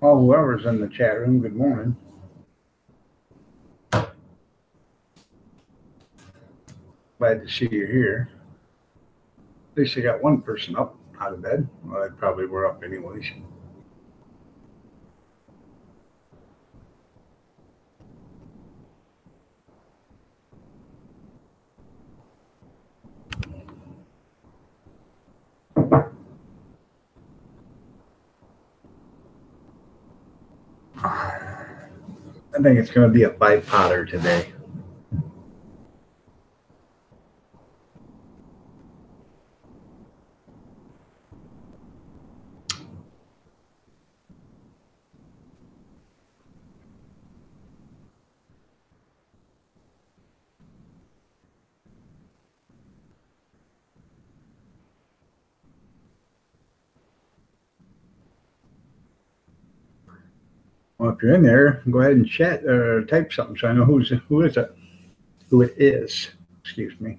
Well, whoever's in the chat room, good morning. Glad to see you here. At least I got one person up out of bed. Well, they probably were up anyways. I think it's going to be a bipotter today. Well, if you're in there, go ahead and chat or type something so I know who is it. Who it is. Excuse me.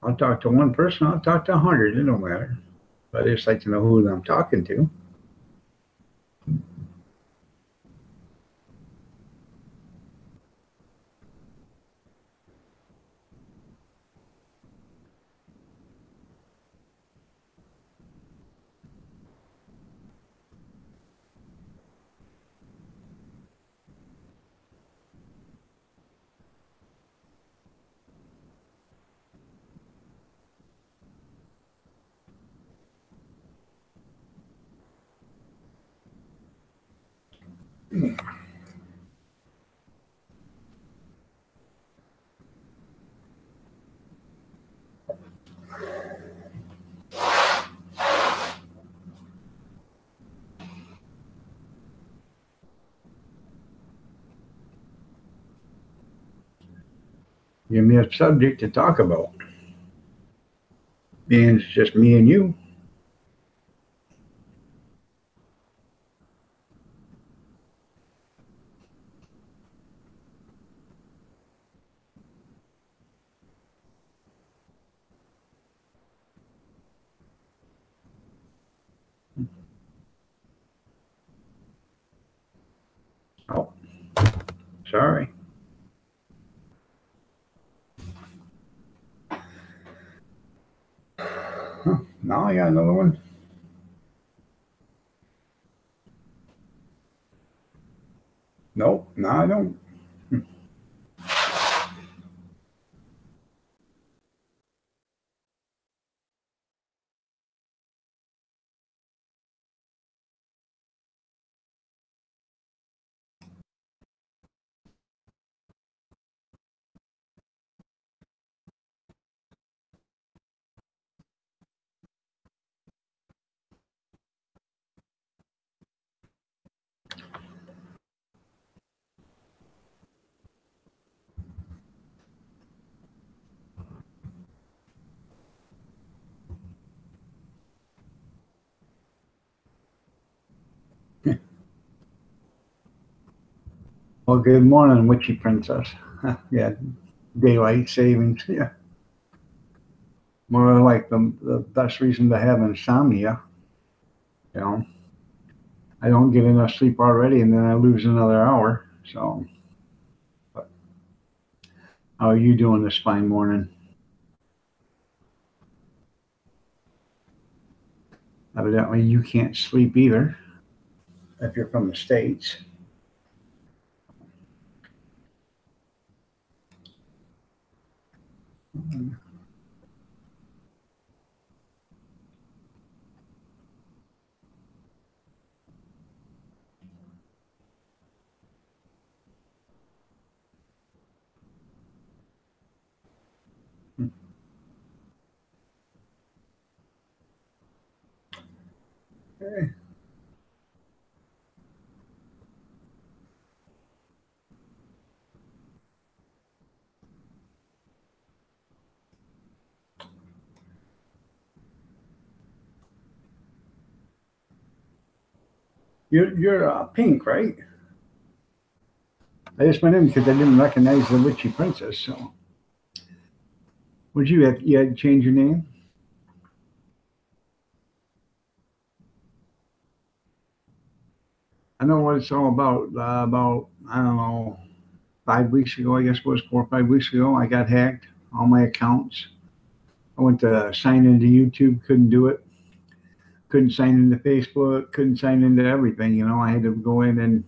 I'll talk to one person. I'll talk to 100. It don't matter. But I just like to know who I'm talking to. Give me a subject to talk about. And it's just me and you. Oh, sorry. Huh, now I got another one. Nope, no, I don't. Well, good morning, witchy princess. Yeah, daylight savings. Yeah, more like the best reason to have insomnia. You know, I don't get enough sleep already, and then I lose another hour. So, but how are you doing this fine morning? Evidently, you can't sleep either if you're from the States. Okay. You're pink, right? I just went in because I didn't recognize the witchy princess. So, would you had to change your name? I know what it's all about. About, I don't know, 5 weeks ago, I guess it was 4 or 5 weeks ago, I got hacked. All my accounts. I went to sign into YouTube, couldn't do it. Couldn't sign into Facebook, couldn't sign into everything. I had to go in, and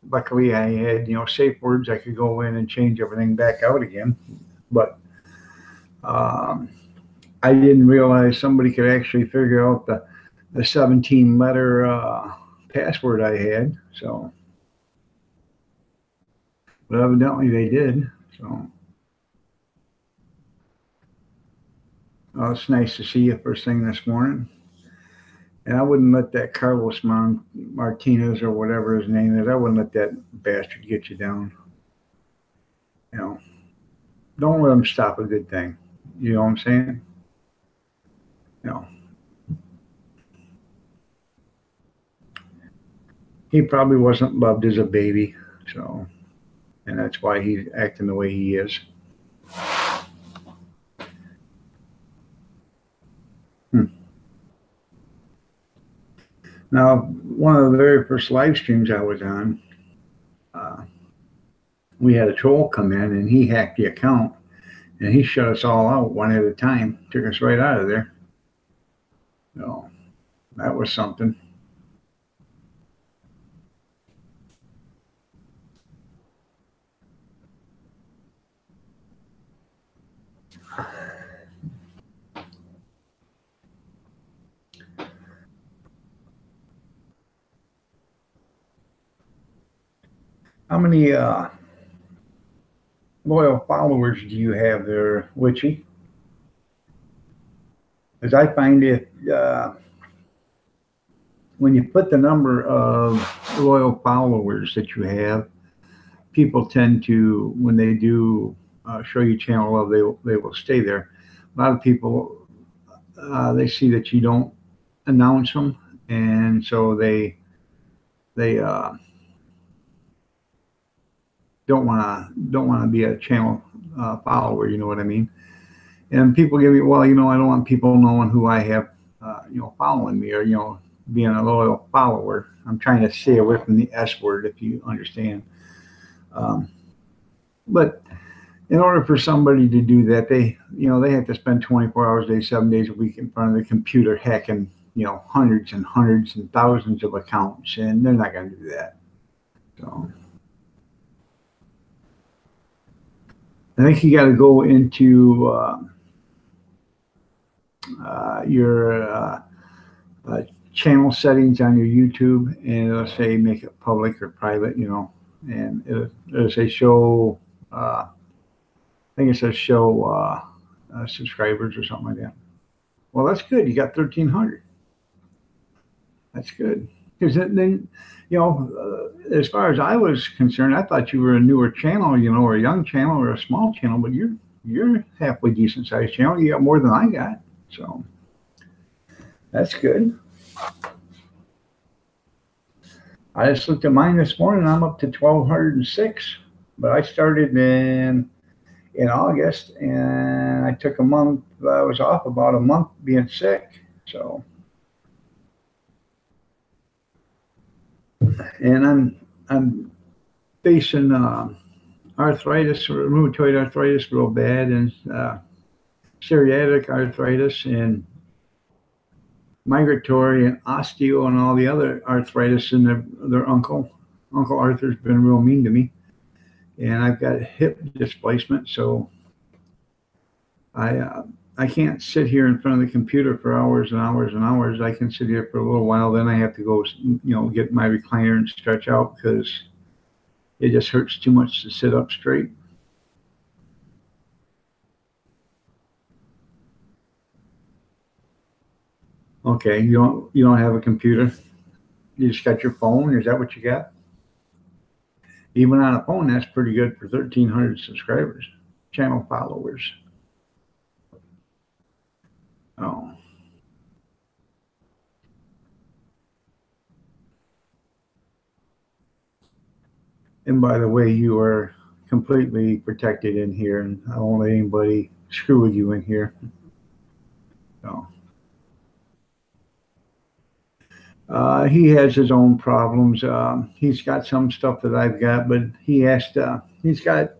luckily I had, safe words. I could go in and change everything back out again. But um, I didn't realize somebody could actually figure out the 17 letter password I had. So, but evidently they did. So, it's nice to see you first thing this morning. And I wouldn't let that Carlos Martinez or whatever his name is, I wouldn't let that bastard get you down. You know, don't let him stop a good thing. You know what I'm saying? You know, he probably wasn't loved as a baby. So, and that's why he's acting the way he is. Now, one of the very first live streams I was on, uh, we had a troll come in and he hacked the account and he shut us all out one at a time, took us right out of there. So that was something. How many loyal followers do you have there, Witchy? Because I find it, when you put the number of loyal followers that you have, people tend to, when they do show you channel love, they will stay there. A lot of people, they see that you don't announce them, and so they don't want to be a channel follower. You know what I mean? And people give me, well, I don't want people knowing who I have, following me, or being a loyal follower. I'm trying to stay away from the S word, if you understand. But in order for somebody to do that, they have to spend 24 hours a day, 7 days a week in front of the computer hacking, hundreds and hundreds and thousands of accounts, and they're not going to do that. So I think you got to go into your channel settings on your YouTube, and it'll say make it public or private, and it'll say show. I think it says show subscribers or something like that. Well, that's good. You got 1,300. That's good. Because then, as far as I was concerned, I thought you were a newer channel, or a young channel, or a small channel. But you're halfway decent sized channel. You got more than I got, so that's good. I just looked at mine this morning. I'm up to 1,206, but I started in August, and I took a month. I was off about a month being sick, so. And I'm facing arthritis, or rheumatoid arthritis, real bad, and psoriatic arthritis, and migratory, and osteo, and all the other arthritis. And their Uncle Arthur's been real mean to me, and I've got hip displacement, so I can't sit here in front of the computer for hours and hours and hours. I can sit here for a little while, then I have to go, get my recliner and stretch out, because it just hurts too much to sit up straight. Okay, you don't have a computer. You just got your phone. Is that what you got? Even on a phone, that's pretty good for 1,300 subscribers, channel followers. Oh. And by the way, you are completely protected in here, and I won't let anybody screw with you in here. So He has his own problems. He's got some stuff that I've got, but he has to. He's got.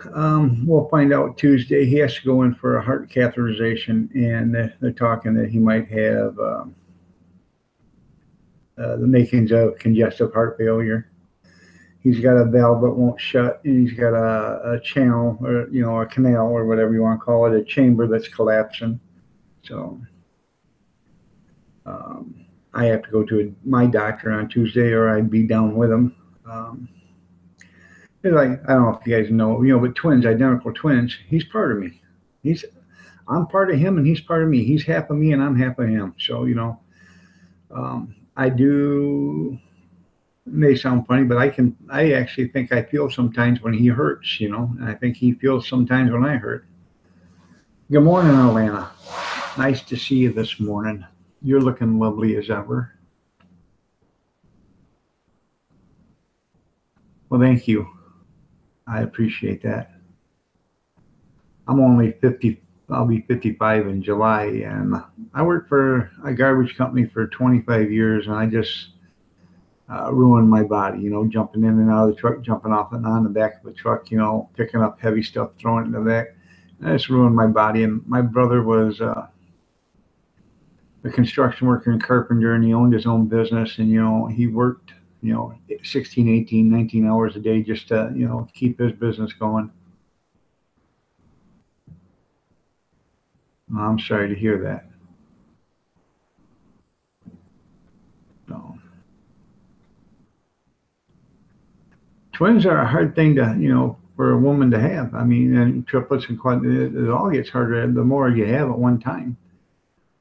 We'll find out Tuesday. He has to go in for a heart catheterization, and they're talking that he might have the makings of congestive heart failure. He's got a valve that won't shut, and he's got a channel, or a canal, or whatever you want to call it, a chamber that's collapsing. So I have to go to my doctor on Tuesday, or I'd be down with him. Like, I don't know if you guys know, but twins, identical twins. He's part of me. I'm part of him, and he's part of me. He's half of me, and I'm half of him. So I do. It may sound funny, but I actually think I feel sometimes when he hurts, and I think he feels sometimes when I hurt. Good morning, Alana. Nice to see you this morning. You're looking lovely as ever. Well, thank you. I appreciate that. I'm only 50. I'll be 55 in July, and I worked for a garbage company for 25 years, and I just ruined my body, jumping in and out of the truck, jumping off and on the back of the truck, picking up heavy stuff, throwing it in the back. I just ruined my body. And my brother was a construction worker and carpenter, and he owned his own business, and, he worked, 16, 18, 19 hours a day just to, keep his business going. I'm sorry to hear that. So, twins are a hard thing to, for a woman to have. I mean, and triplets and quadruplets, it all gets harder the more you have at one time.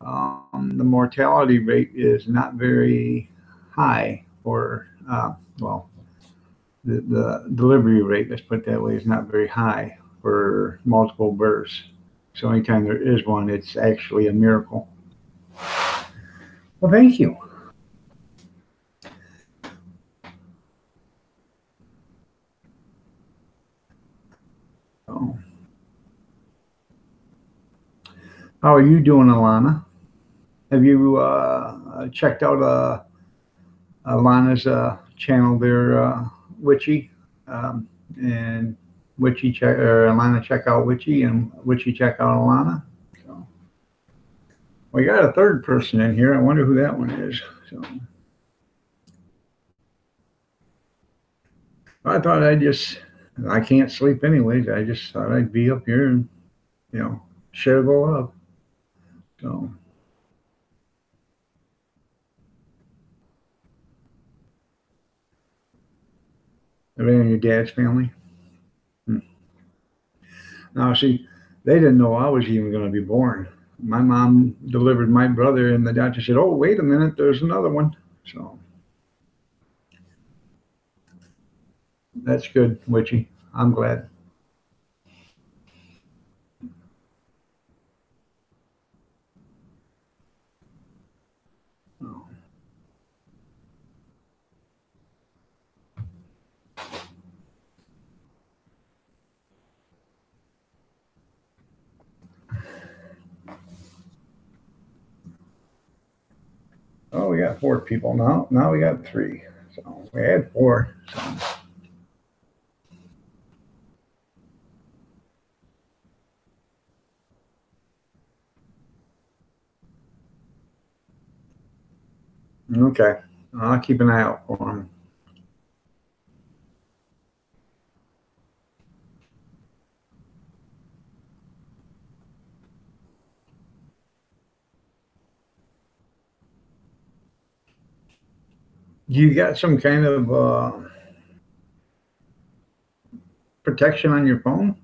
The mortality rate is not very high for, well, the delivery rate, let's put it that way, is not very high for multiple births. So anytime there is one, it's actually a miracle. Well, thank you. So, how are you doing, Alana? Have you checked out Alana's channel there, Witchy? And Witchy check, or Alana check out Witchy, and Witchy check out Alana. So we got a third person in here. I wonder who that one is. So I thought I can't sleep anyways. I just thought I'd be up here and share the love. So. Everything in your dad's family? Now, see, they didn't know I was even going to be born. My mom delivered my brother, and the doctor said, "Oh, wait a minute, there's another one." So that's good, Witchy. I'm glad. Oh, we got 4 people now. Now we got 3. So we had 4. So. Okay, I'll keep an eye out for them. You got some kind of protection on your phone?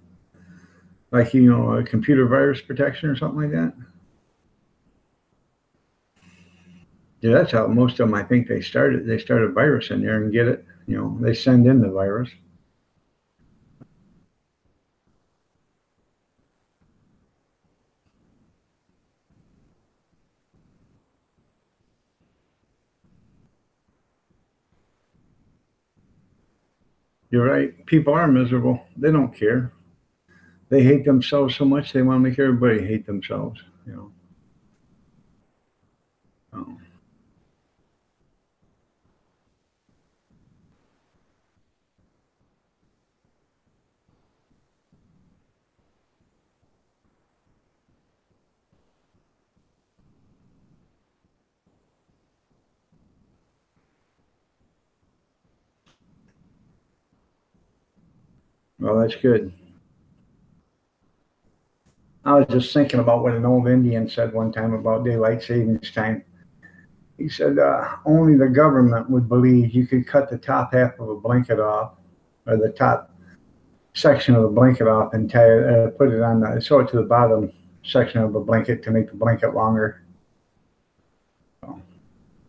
Like, a computer virus protection or something like that? Yeah, that's how most of them, I think, they started. They start a virus in there and get it. They send in the virus. You're right. People are miserable. They don't care. They hate themselves so much they want to make everybody hate themselves. Oh, well, that's good. I was just thinking about what an old Indian said one time about daylight savings time. He said only the government would believe you could cut the top half of a blanket off, or the top section of a blanket off, and tie it, put it on the, sew it to the bottom section of the blanket to make the blanket longer. So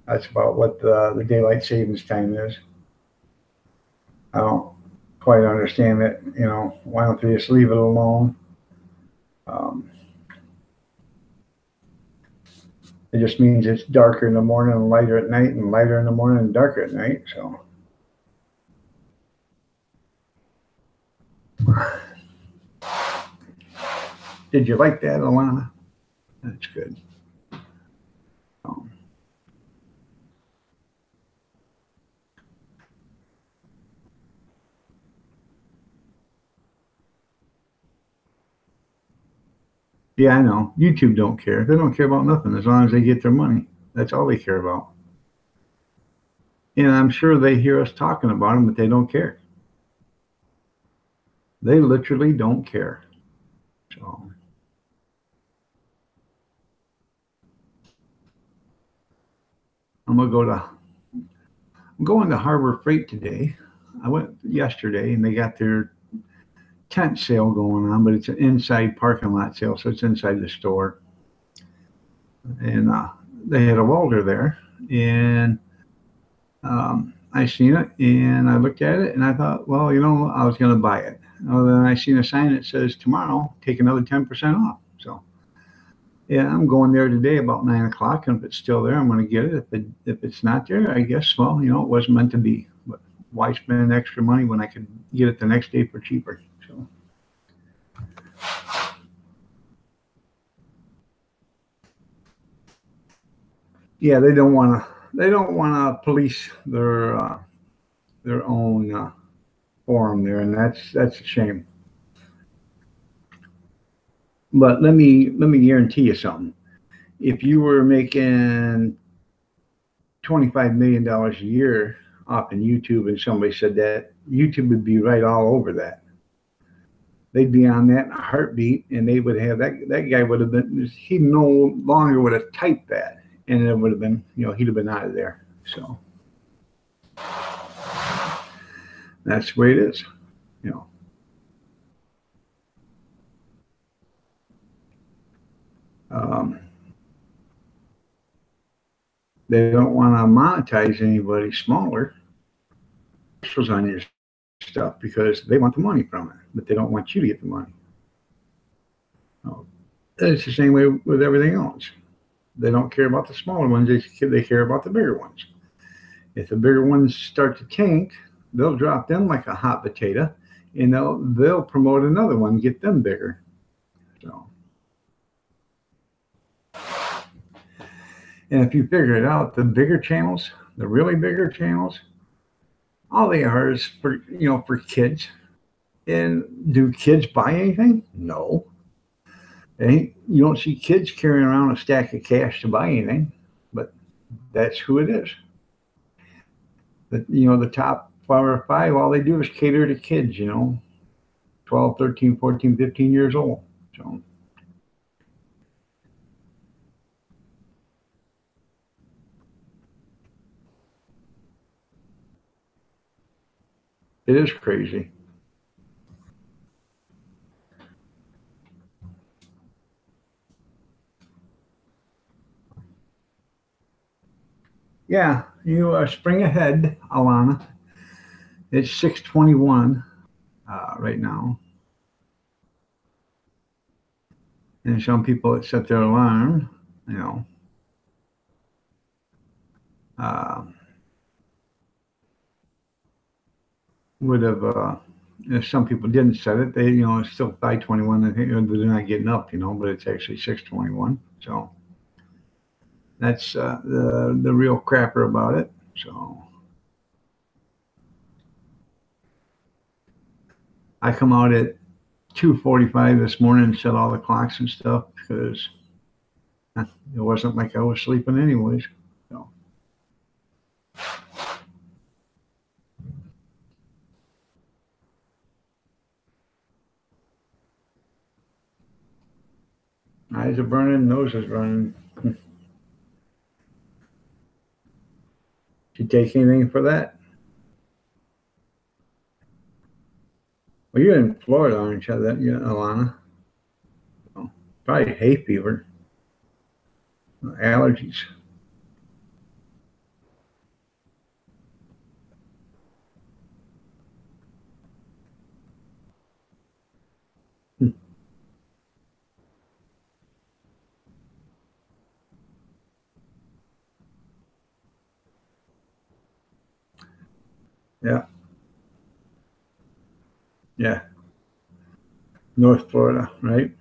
that's about what the daylight savings time is. I don't quite understand it. Why don't they just leave it alone? Um, it just means it's darker in the morning and lighter at night, and lighter in the morning and darker at night. So, did you like that, Alana? That's good. Um, yeah, I know. YouTube don't care. They don't care about nothing as long as they get their money. That's all they care about. And I'm sure they hear us talking about them, but they don't care. They literally don't care. So, I'm gonna go to. I'm going to Harbor Freight today. I went yesterday, and they got their tent sale going on, but it's an inside parking lot sale, so it's inside the store. And they had a welder there, and I seen it, and I looked at it, and I thought, well, I was going to buy it. Well, then I seen a sign that says tomorrow, take another 10% off. So yeah, I'm going there today about 9 o'clock, and if it's still there, I'm going to get it. If it's not there, I guess, well, it wasn't meant to be. But why spend extra money when I could get it the next day for cheaper? So. Yeah, they don't want to. They don't want to police their own forum there, and that's a shame. But let me guarantee you something. If you were making $25 million a year off in YouTube, and somebody said that, YouTube would be right all over that. They'd be on that in a heartbeat, and they would have that guy would have been. He no longer would have typed that, and it would have been, he'd have been out of there. So that's the way it is. You know. Um, they don't want to monetize anybody smaller on your stuff because they want the money from it, but they don't want you to get the money. So it's the same way with everything else. They don't care about the smaller ones; they care about the bigger ones. If the bigger ones start to tank, they'll drop them like a hot potato, and they'll promote another one, get them bigger. So, and if you figure it out, the bigger channels, the really bigger channels, all they are is for kids. And do kids buy anything? No. You don't see kids carrying around a stack of cash to buy anything, but that's who it is. The top 5 or 5, all they do is cater to kids, 12, 13, 14, 15 years old. So it is crazy. Yeah, you spring ahead, Alana. It's 6:21 right now. And some people that set their alarm, uh, would have, if some people didn't set it, it's still 5:21. They're not getting up, but it's actually 6:21. So That's the real crapper about it. So I come out at 2:45 this morning and set all the clocks and stuff because it wasn't like I was sleeping anyways. So eyes are burning, nose is running. You take anything for that? Well, you're in Florida, aren't you, Alana? Oh, probably hay fever, allergies. Yeah, yeah. North Florida, right?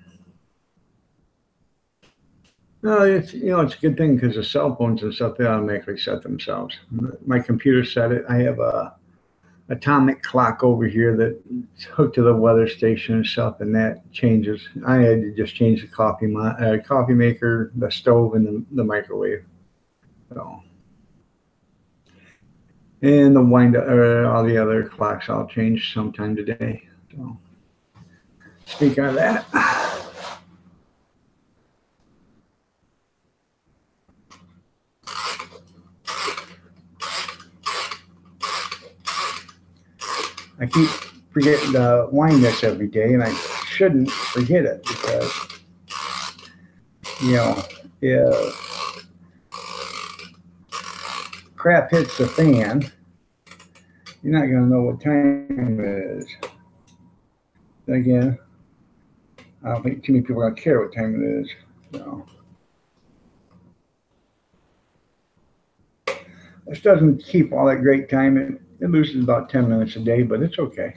No, it's it's a good thing because the cell phones and stuff they automatically set themselves. My computer set it. I have a atomic clock over here that's hooked to the weather station and stuff, and that changes. I had to just change the coffee maker, the stove, and the microwave. So, and the wind or all the other clocks I'll change sometime today. So, speaking of that, I keep forgetting to wind this every day, and I shouldn't forget it because if crap hits the fan, you're not going to know what time it is. Then again, I don't think too many people are going to care what time it is. So, this doesn't keep all that great time. It loses about 10 minutes a day, but it's okay.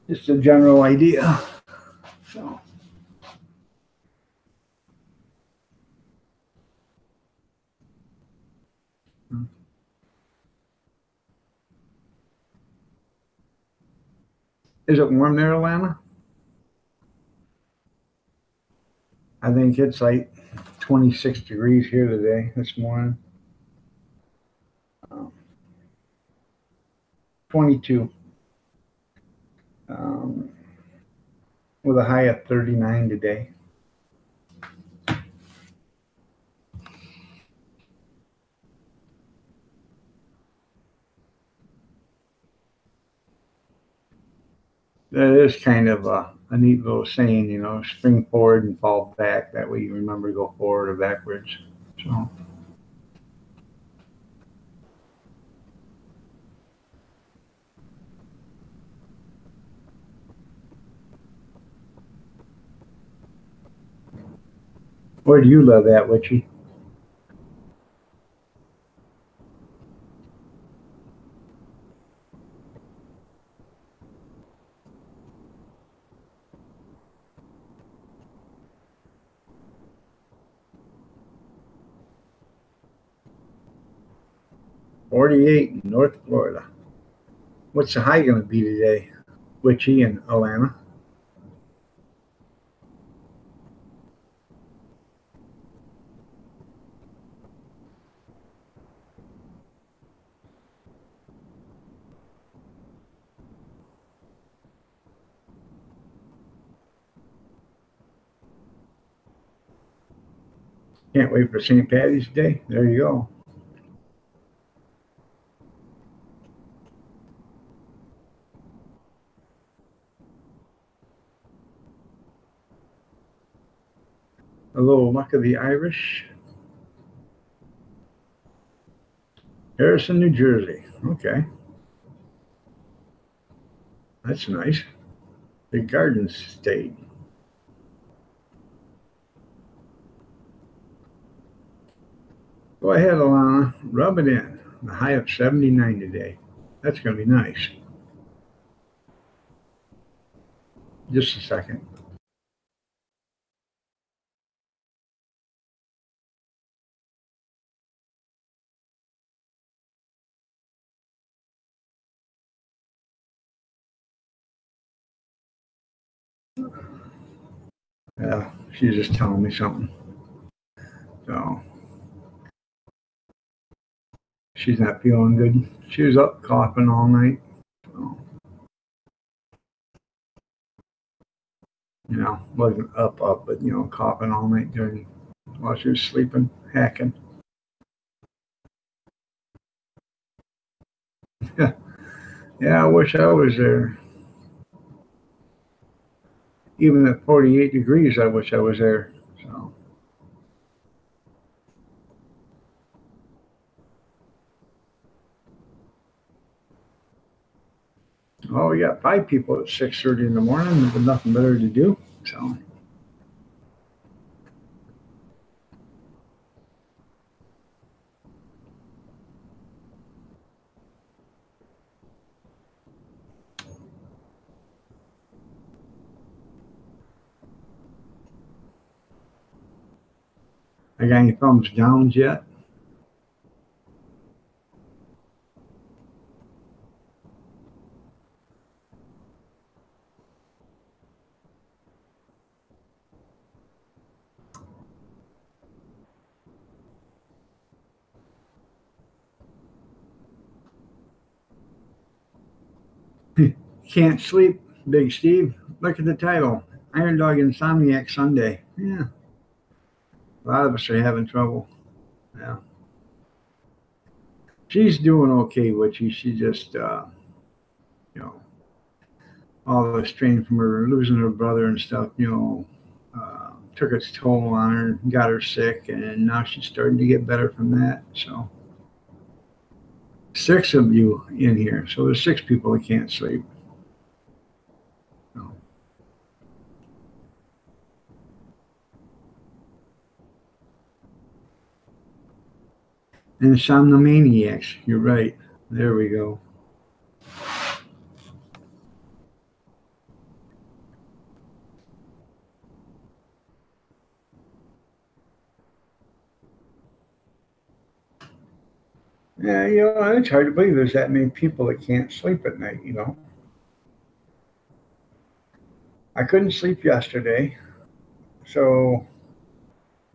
Just a general idea. So, is it warm there, Atlanta? I think it's like 26 degrees here today, this morning. 22, um, with a high of 39 today. That is kind of a neat little saying, spring forward and fall back. That way you remember to go forward or backwards. So, where do you live at, Witchy? '48 in North Florida. What's the high going to be today, Witchy and Atlanta? Can't wait for St. Patty's Day. There you go. A little luck of the Irish. Harrison, New Jersey. Okay. That's nice. The Garden State. Go ahead, Alana. Rub it in. A high of 79 today. That's going to be nice. Just a second. Yeah, she's just telling me something. So she's not feeling good. She was up coughing all night. So, wasn't up, but coughing all night while she was sleeping, hacking. Yeah, yeah. I wish I was there. Even at 48 degrees, I wish I was there. So, oh, we got 5 people at 6:30 in the morning with nothing better to do. So, I got any thumbs downs yet? Can't sleep, Big Steve. Look at the title. Iron Dog Insomniac Sunday. Yeah, a lot of us are having trouble. Yeah. She's doing okay, but she just, you know, all the strain from her losing her brother and stuff, took its toll on her, got her sick, and now she's starting to get better from that. So, 6 of you in here. So there's 6 people that can't sleep. So, Insomniacs. You're right. There we go. Yeah, it's hard to believe there's that many people that can't sleep at night. I couldn't sleep yesterday, so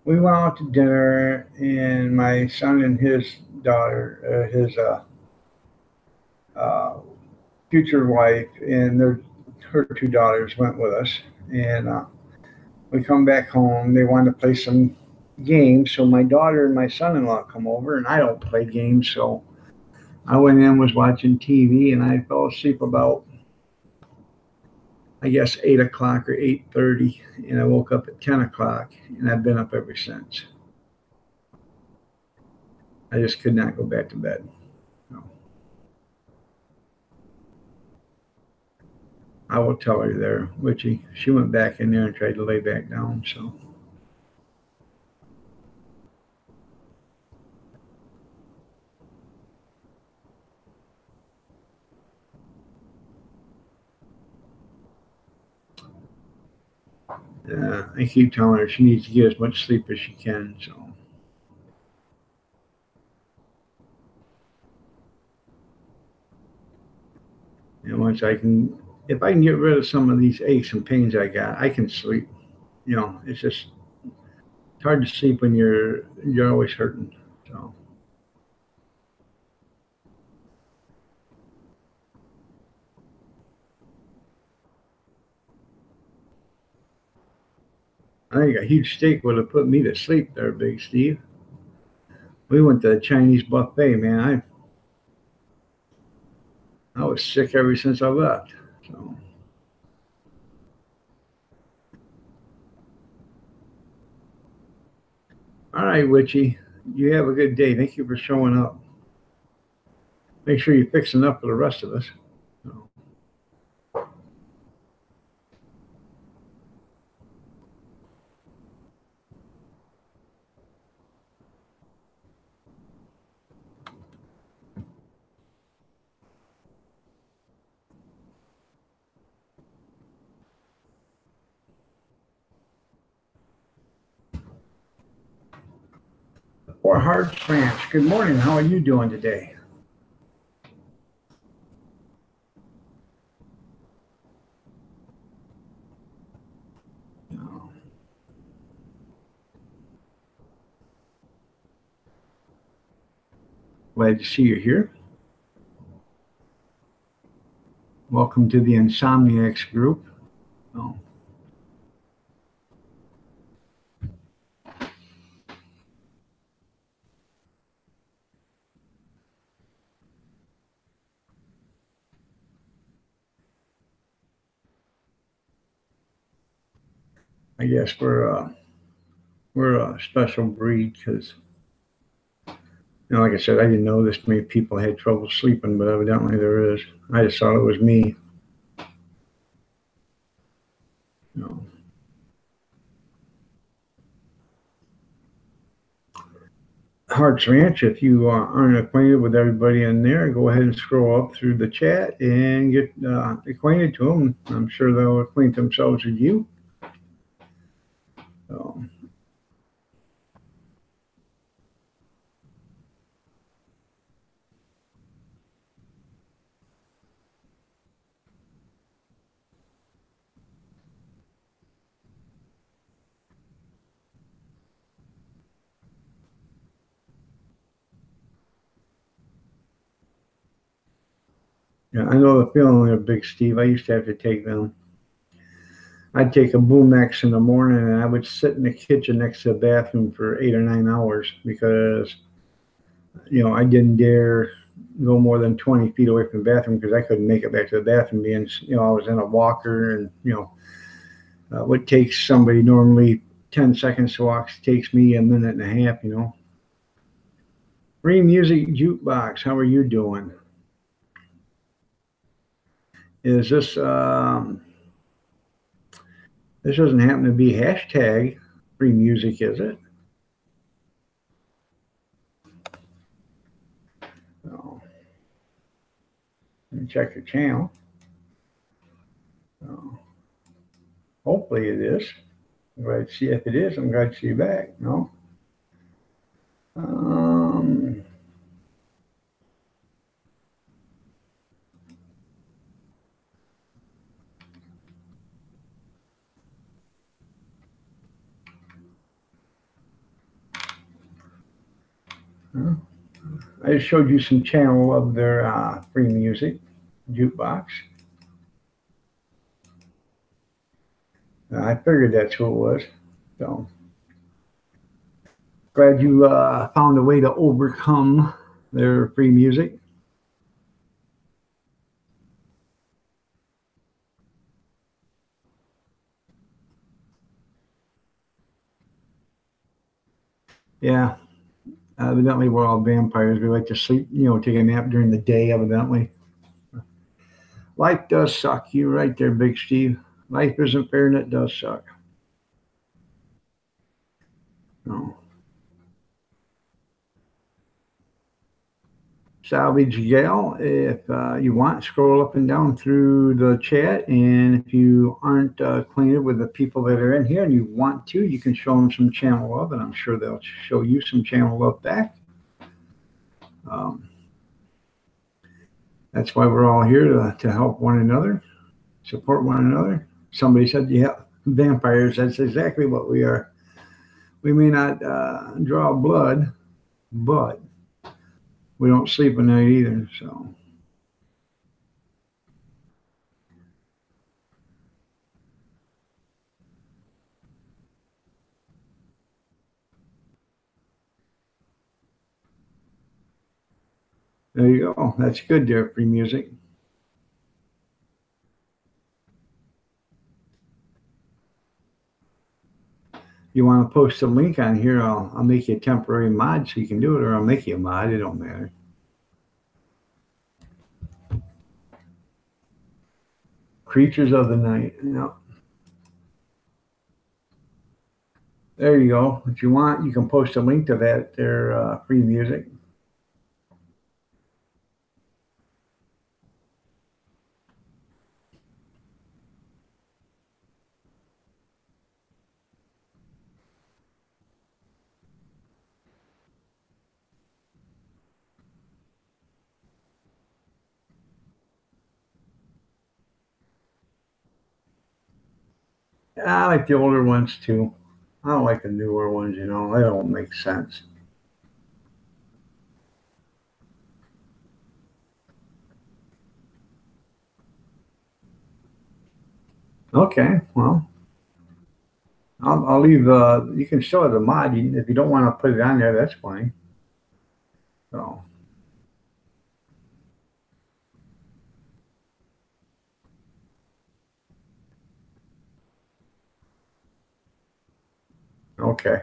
we went out to dinner, and my son and his daughter, his uh, future wife, and her 2 daughters went with us, and we come back home. They wanted to play some games, so my daughter and my son-in-law come over, and I don't play games, so I went in, was watching TV, and I fell asleep about, I guess, 8 o'clock or 8:30, and I woke up at 10 o'clock, and I've been up ever since. I just could not go back to bed. No. I will tell her there, Witchy. She went back in there and tried to lay back down. So, I keep telling her she needs to get as much sleep as she can. So, and if I can get rid of some of these aches and pains I got, I can sleep. It's just it's hard to sleep when you're always hurting. So, I think a huge steak would have put me to sleep there, Big Steve. We went to the Chinese buffet, man. I was sick ever since I left. So, all right, Witchy. You have a good day. Thank you for showing up. Make sure you fix enough for the rest of us. So, Fort Hart, France. Good morning. How are you doing today? Glad to see you here. Welcome to the Insomniacs group. Oh. I guess we're a special breed because, like I said, I didn't know this many people had trouble sleeping, but evidently there is. I just thought it was me. You know. Hearts Ranch, if you aren't acquainted with everybody in there, go ahead and scroll up through the chat and get acquainted to them. I'm sure they'll acquaint themselves with you. So, yeah, I know the feeling of Big Steve. I used to have to take them. I'd take a Boomex in the morning and I would sit in the kitchen next to the bathroom for 8 or 9 hours because, I didn't dare go more than 20 feet away from the bathroom because I couldn't make it back to the bathroom being, I was in a walker and, what takes somebody normally 10 seconds to walk takes me a minute and a half, Free Music Jukebox, how are you doing? Is this, this doesn't happen to be hashtag free music, is it? So, let me check your channel. So, hopefully it is. I'm glad to see if it is. I'm glad to see you back. No. I just showed you some channel of their free music jukebox. I figured that's who it was. So glad you found a way to overcome their free music. Yeah, evidently we're all vampires. We like to sleep, take a nap during the day, evidently. Life does suck. You're right there, Big Steve. Life isn't fair and it does suck. No. Salvage Gal, if you want, scroll up and down through the chat. And if you aren't acquainted with the people that are in here and you want to, you can show them some channel love, and I'm sure they'll show you some channel love back. That's why we're all here to help one another, support one another. Somebody said, yeah, vampires. That's exactly what we are. We may not draw blood, but we don't sleep at night either. So there you go. That's good there, free music. You want to post a link on here, I'll make you a temporary mod so you can do it, or I'll make you a mod. It don't matter. Creatures of the Night. Yeah. There you go. If you want, you can post a link to that. They're free music. I like the older ones too. I don't like the newer ones, they don't make sense. Okay, well, I'll leave. You can show it a mod. If you don't want to put it on there, that's fine. So, okay.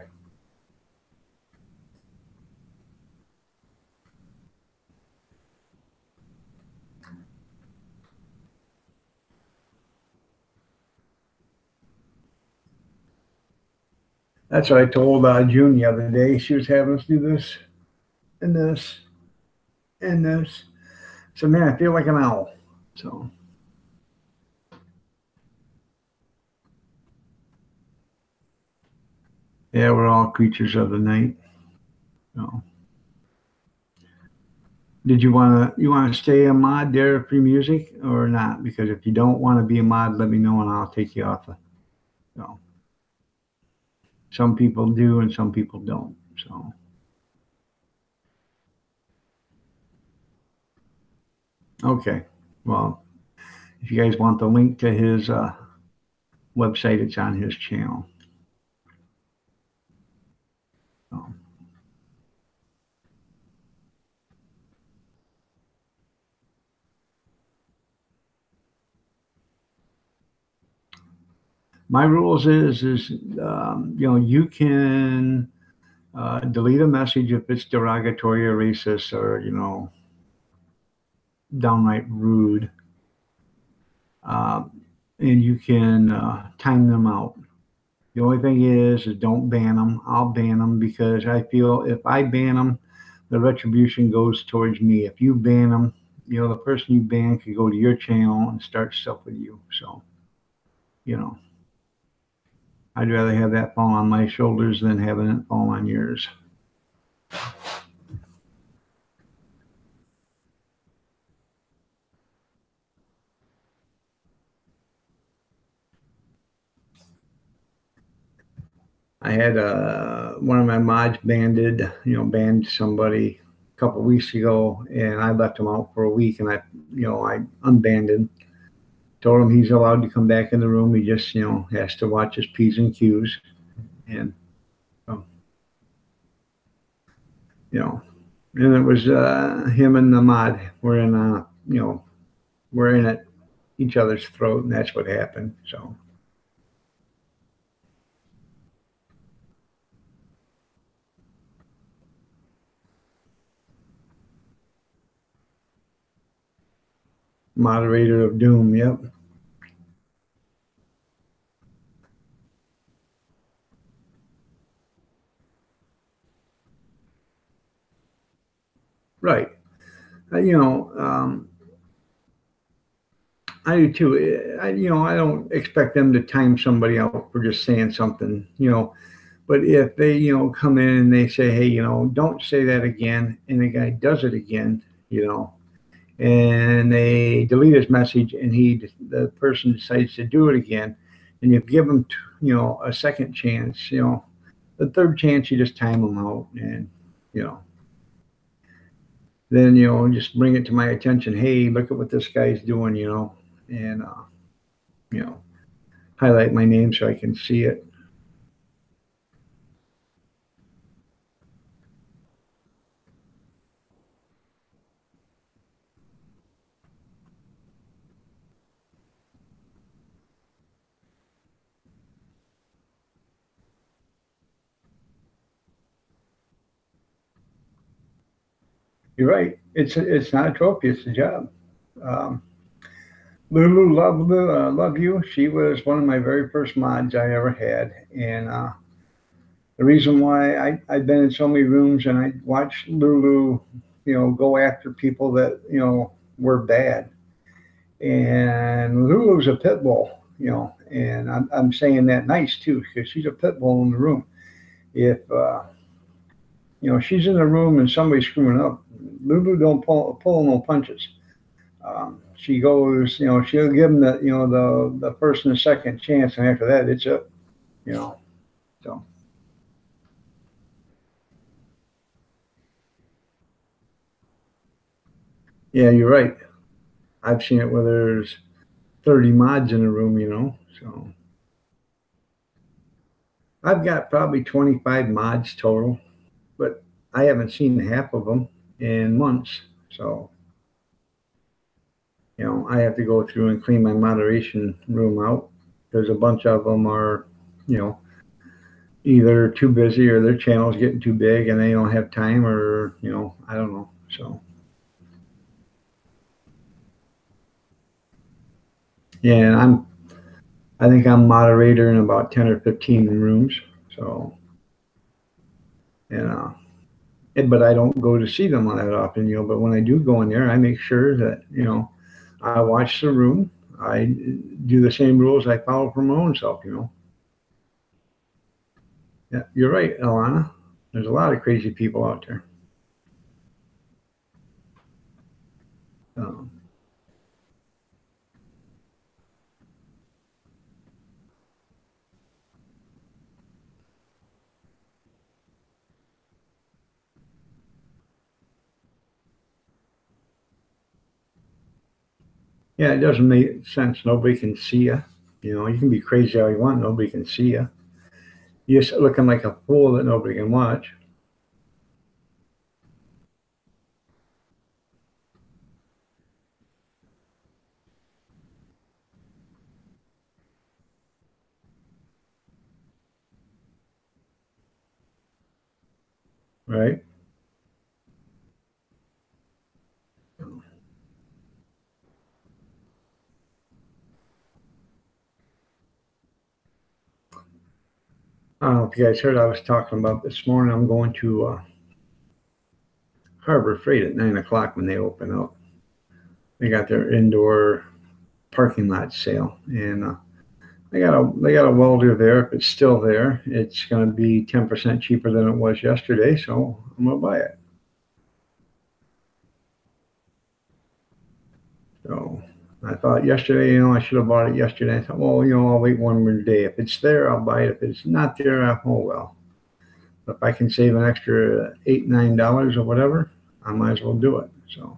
That's what I told June the other day. She was having us do this and this and this. So, man, I feel like an owl. So, yeah, we're all creatures of the night. So, did you want to stay a mod there, free music, or not? Because if you don't want to be a mod, let me know and I'll take you off. So, some people do and some people don't. So, okay. Well, if you guys want the link to his website, it's on his channel. So, my rules is you can delete a message if it's derogatory or racist or downright rude, uh, and you can time them out. The only thing is don't ban them. I'll ban them because I feel if I ban them, the retribution goes towards me. If you ban them, the person you ban could go to your channel and start stuff with you. So, you know, I'd rather have that fall on my shoulders than having it fall on yours. I had one of my mods banned somebody a couple weeks ago, and I left him out for a week, and I unbanned him. Told him he's allowed to come back in the room. He just, has to watch his P's and Q's, and um, you know, and it was him and the mod were in, we're in at each other's throat, and that's what happened. So moderator of doom. Yep, right. Uh, you know, um, I do too. I don't expect them to time somebody out for just saying something, but if they, come in and they say, hey, don't say that again, and the guy does it again, and they delete his message, and the person decides to do it again, and you give them, a second chance, the third chance, you just time them out, and you know, then just bring it to my attention. Hey, look at what this guy's doing, and you know highlight my name so I can see it. You're right. It's not a trophy. It's a job. Um, Lulu, love you. She was one of my very first mods I ever had, and the reason why I've been in so many rooms and I watched Lulu, go after people that were bad. And Lulu's a pit bull, and I'm saying that nice too because she's a pit bull in the room. If she's in the room and somebody's screwing up, Lulu don't pull no punches. She goes, she'll give them the first and the second chance, and after that, it's up, you know. So yeah, you're right. I've seen it where there's 30 mods in a room, So I've got probably 25 mods total, but I haven't seen half of them in months. So, I have to go through and clean my moderation room out because a bunch of them are, either too busy or their channel's getting too big and they don't have time, or, I don't know. So, yeah, and I think I'm moderator in about 10 or 15 rooms. So, but I don't go to see them that often, but when I do go in there, I make sure that, I watch the room. I do the same rules I follow for my own self. Yeah, you're right, Alana. There's a lot of crazy people out there. Um, yeah, it doesn't make sense. Nobody can see you. You can be crazy all you want. Nobody can see you. You're just looking like a fool that nobody can watch. Right? I don't know if you guys heard I was talking about this morning. I'm going to Harbor Freight at 9 o'clock when they open up. They got their indoor parking lot sale, and they got a welder there. If it's still there, it's going to be 10% cheaper than it was yesterday, so I'm going to buy it. So I thought yesterday, I should have bought it yesterday. I thought, well, I'll wait one more day. If it's there, I'll buy it. If it's not there, oh well. If I can save an extra $8, $9 or whatever, I might as well do it. So.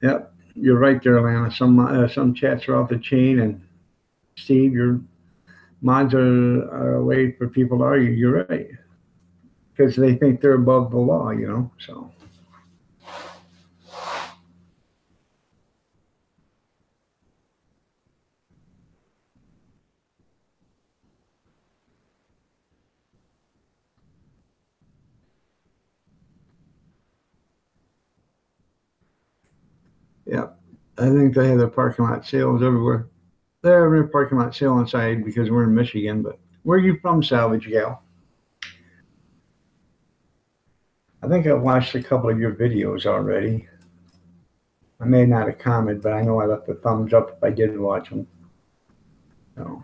Yep, you're right there, Lana. Some chats are off the chain, and Steve, your mods are a way for people to argue. You're right, because they think they're above the law. So. Yeah, I think they have their parking lot sales everywhere. They're having a parking lot sale inside because we're in Michigan. But where are you from, Salvage Gal? I think I've watched a couple of your videos already. I may not have commented, but I know I left a thumbs up if I did watch them. So.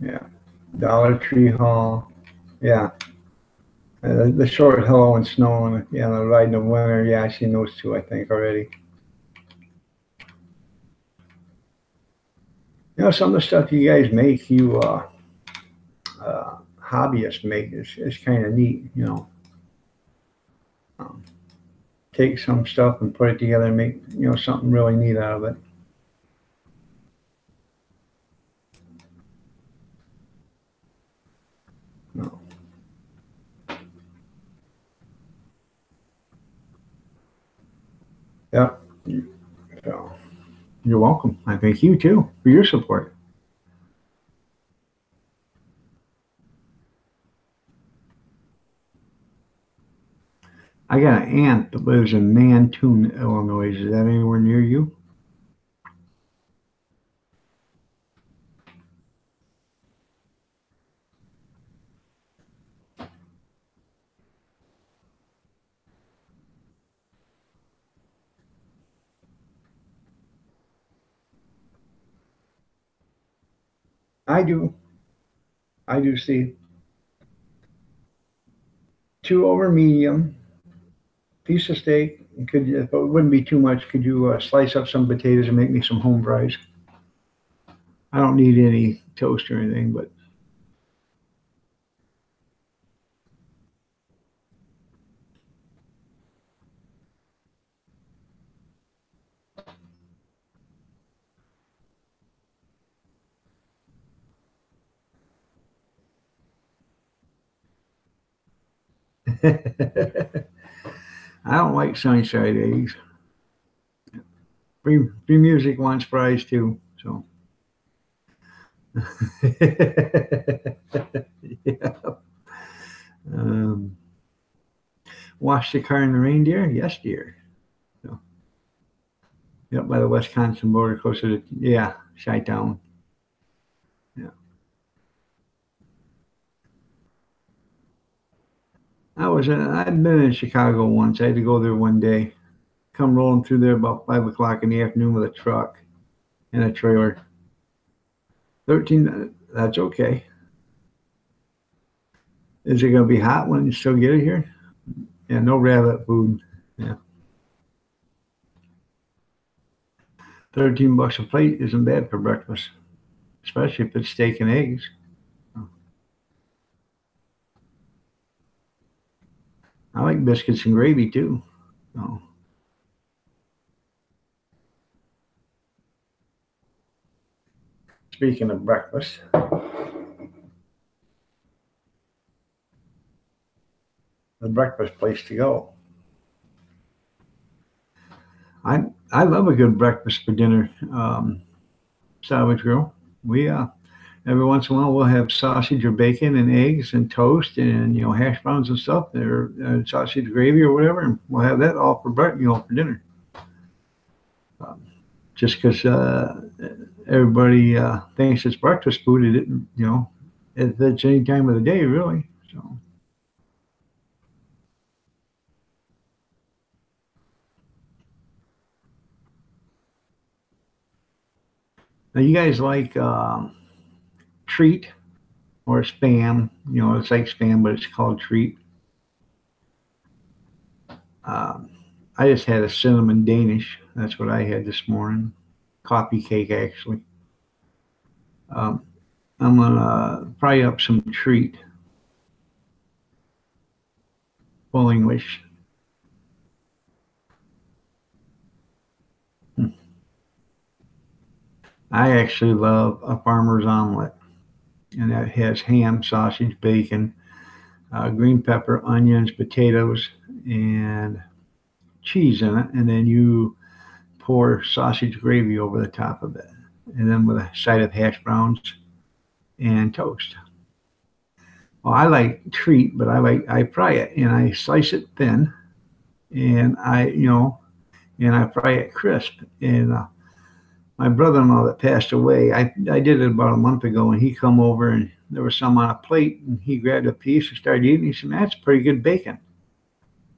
Yeah, Dollar Tree Hall. Yeah. The short hello and snow, and the riding the winter. Yeah, I've seen those two, I think, already. Some of the stuff you guys make, you hobbyists make, is kind of neat. Um, take some stuff and put it together and make something really neat out of it. No. Yeah. So you're welcome. I thank you too for your support. I got an aunt that lives in Mantoon, Illinois. Is that anywhere near you? I do. I do see 2 over medium, piece of steak. Could you, if it wouldn't be too much, could you slice up some potatoes and make me some home fries? I don't need any toast or anything, but I don't like sunny side eggs. Free music wants fries too. So yeah. Um, Wash the car in the reindeer? Yes, dear. So, yep, by the Wisconsin border, closer to yeah, Chi-town. Yeah, I'd been in Chicago once. I had to go there one day. Come rolling through there about 5 o'clock in the afternoon with a truck and a trailer. 13. That's okay. Is it going to be hot when you still get it here? Yeah, no rabbit food. Yeah, $13 a plate isn't bad for breakfast, especially if it's steak and eggs. I like biscuits and gravy too. So, speaking of breakfast, the breakfast place to go. I love a good breakfast for dinner. Salvage Grill. We every once in a while we'll have sausage or bacon and eggs and toast and hash browns and stuff, or sausage gravy or whatever, and we'll have that all for for dinner. Um, just because everybody thinks it's breakfast food, it didn't it's any time of the day really. So now you guys like treat or spam? It's like spam, but it's called treat. Um, I just had a cinnamon Danish. That's what I had this morning. Coffee cake, actually. Um, I'm gonna fry up some treat, full English. I actually love a farmer's omelet, and that has ham, sausage, bacon, green pepper, onions, potatoes, and cheese in it, and then you pour sausage gravy over the top of it, and then with a side of hash browns and toast. Well, I like treat, but I fry it and I slice it thin, and I fry it crisp. And my brother-in-law that passed away, I did it about a month ago, and he come over and there was some on a plate, and he grabbed a piece and started eating. He said, "That's pretty good bacon."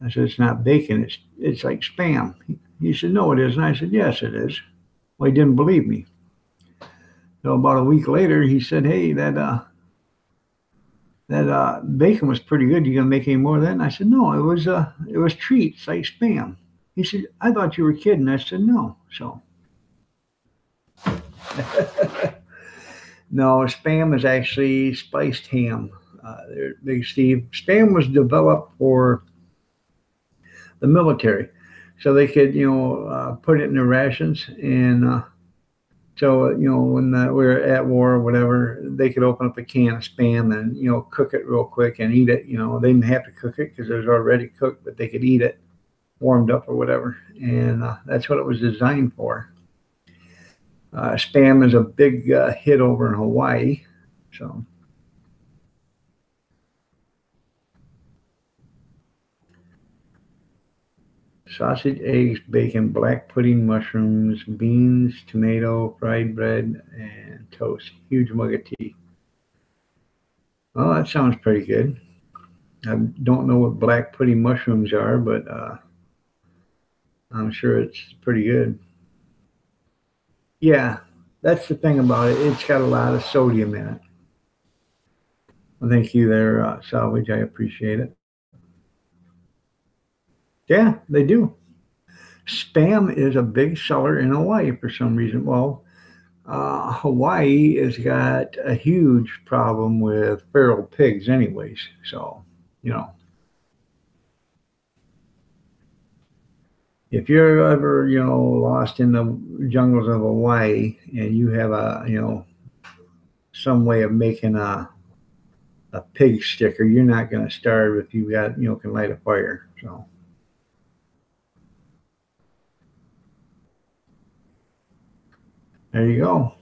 I said, "It's not bacon. It's like spam." He said, "No, it isn't." I said, "Yes, it is." Well, he didn't believe me. So about a week later, he said, "Hey, that bacon was pretty good. You gonna make any more of that?" And I said, "No, it was treats like spam." He said, "I thought you were kidding." I said, "No." So no, spam is actually spiced ham. Big Steve. Spam was developed for the military, so they could put it in their rations, and so when we were at war or whatever, they could open up a can of spam and cook it real quick and eat it. They didn't have to cook it because it was already cooked, but they could eat it warmed up or whatever, and that's what it was designed for. Spam is a big hit over in Hawaii, so sausage, eggs, bacon, black pudding, mushrooms, beans, tomato, fried bread, and toast. Huge mug of tea. Well, that sounds pretty good. I don't know what black pudding mushrooms are, but I'm sure it's pretty good. Yeah, that's the thing about it. It's got a lot of sodium in it. Well, thank you there, Salvage. I appreciate it. Yeah, they do. Spam is a big seller in Hawaii for some reason. Well, Hawaii has got a huge problem with feral pigs, anyways. So, you know, if you're ever, lost in the jungles of Hawaii and you have some way of making a pig sticker, you're not going to starve if you got, can light a fire. So there you go.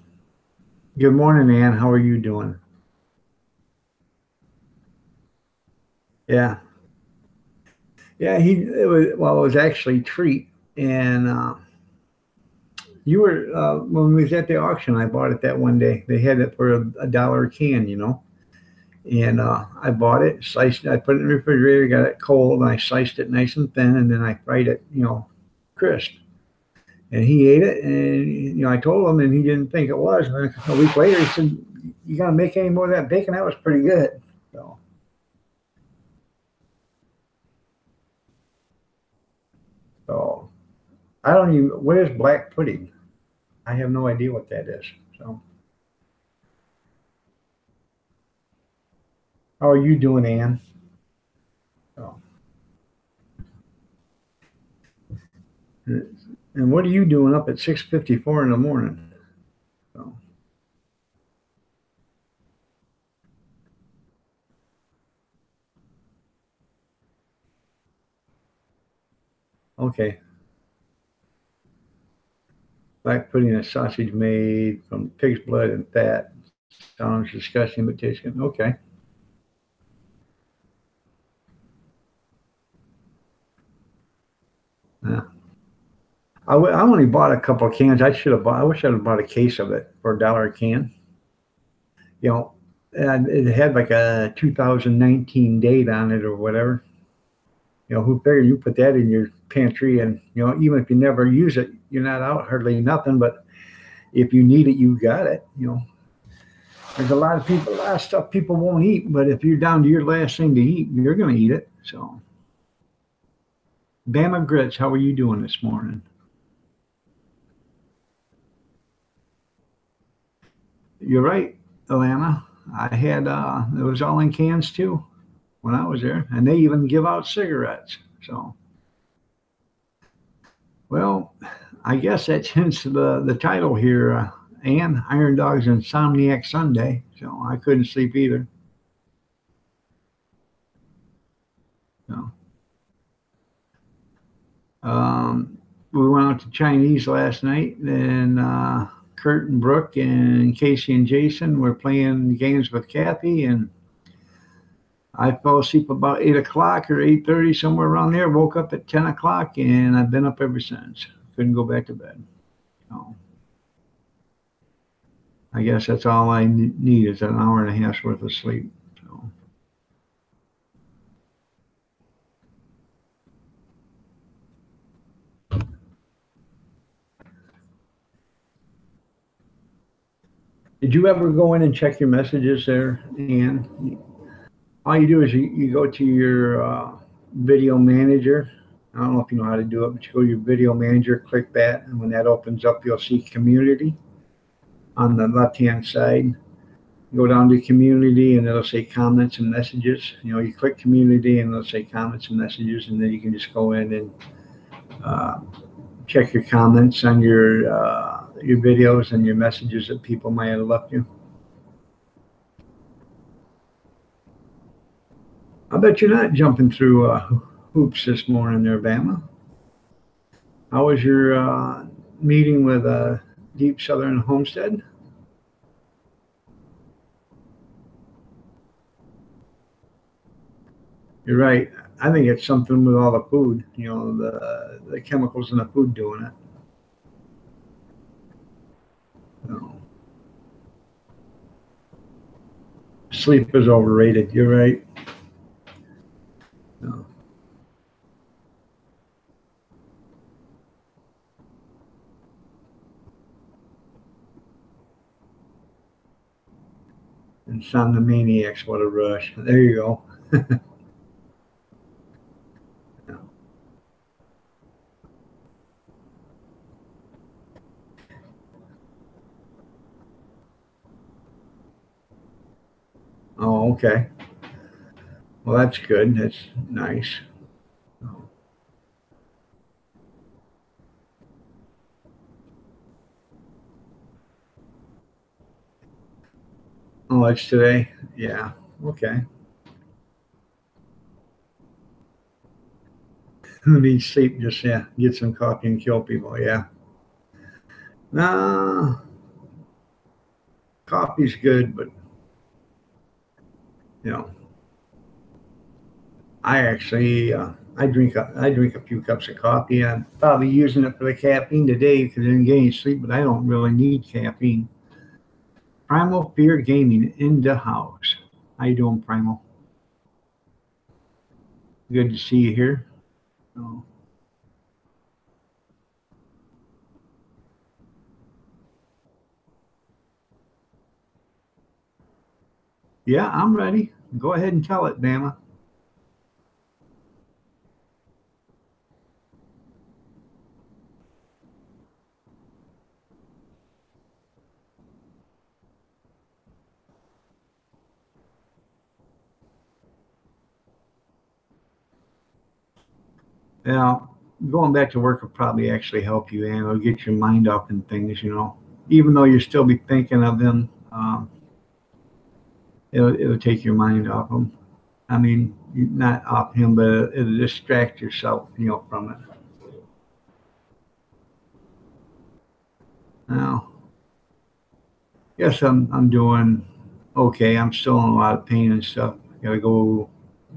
Good morning, Ann. How are you doing? Yeah. Yeah, it was actually Treat. And you were, when we was at the auction, I bought it that one day. They had it for a dollar a can. And I bought it, sliced it, I put it in the refrigerator, got it cold, and I sliced it nice and thin, and then I fried it, crisp. And he ate it, and I told him, and he didn't think it was. And a week later, he said, "You gonna make any more of that bacon? That was pretty good." So, so I don't even. What is black pudding? I have no idea what that is. So, how are you doing, Ann? So, and what are you doing up at 6:54 in the morning? So, okay, black pudding is sausage made from pig's blood and fat. Sounds disgusting, but tastes good. Okay. Yeah. I only bought a couple of cans. I should have bought. I wish I'd have bought a case of it for a dollar a can. You know, and it had like a 2019 date on it or whatever. Who figured you put that in your pantry and even if you never use it, you're not out hardly nothing. But if you need it, you got it. There's a lot of stuff people won't eat. But if you're down to your last thing to eat, you're gonna eat it. So, Bama Grits, how are you doing this morning? You're right, Alana. I had it was all in cans too when I was there, and they even give out cigarettes. So, well, I guess that's hence the title here, and Iron Dog's Insomniac Sunday. So I couldn't sleep either. So, we went out to Chinese last night, and Kurt and Brooke and Casey and Jason were playing games with Kathy, and I fell asleep about 8 o'clock or 8:30, somewhere around there. Woke up at 10 o'clock, and I've been up ever since. Couldn't go back to bed. So I guess that's all I need is an hour and a half's worth of sleep. So, did you ever go in and check your messages there, Ian? All you do is you go to your video manager. I don't know if you know how to do it, but you go to your video manager, click that, and when that opens up, you'll see community on the left hand side. Go down to community and it'll say comments and messages. You click community and it'll say comments and messages, and then you can just go in and uh, check your comments on your videos and your messages that people might have left you. I bet you're not jumping through hoops this morning there, Bama. How was your meeting with Deep Southern Homestead? You're right. I think it's something with all the food, the chemicals in the food doing it. So, sleep is overrated. You're right. So, Insomniacs, what a rush. There you go. Oh, okay. Well, that's good. That's nice. Oh, it's today? Yeah. Okay. Who needs sleep? Just, yeah, get some coffee and kill people. Yeah. Nah, coffee's good, but, you know, I drink a few cups of coffee. I'm probably using it for the caffeine today because I didn't get any sleep, but I don't really need caffeine. Primal Fear Gaming in the house. How you doing, Primal? Good to see you here. Oh, yeah, I'm ready. Go ahead and tell it, Bama. Now, going back to work will probably actually help you, and it'll get your mind off in things, Even though you still be thinking of them, it'll take your mind off them. I mean, not off him, but it'll distract yourself, from it. Now, yes, I'm doing okay. I'm still in a lot of pain and stuff. Got to go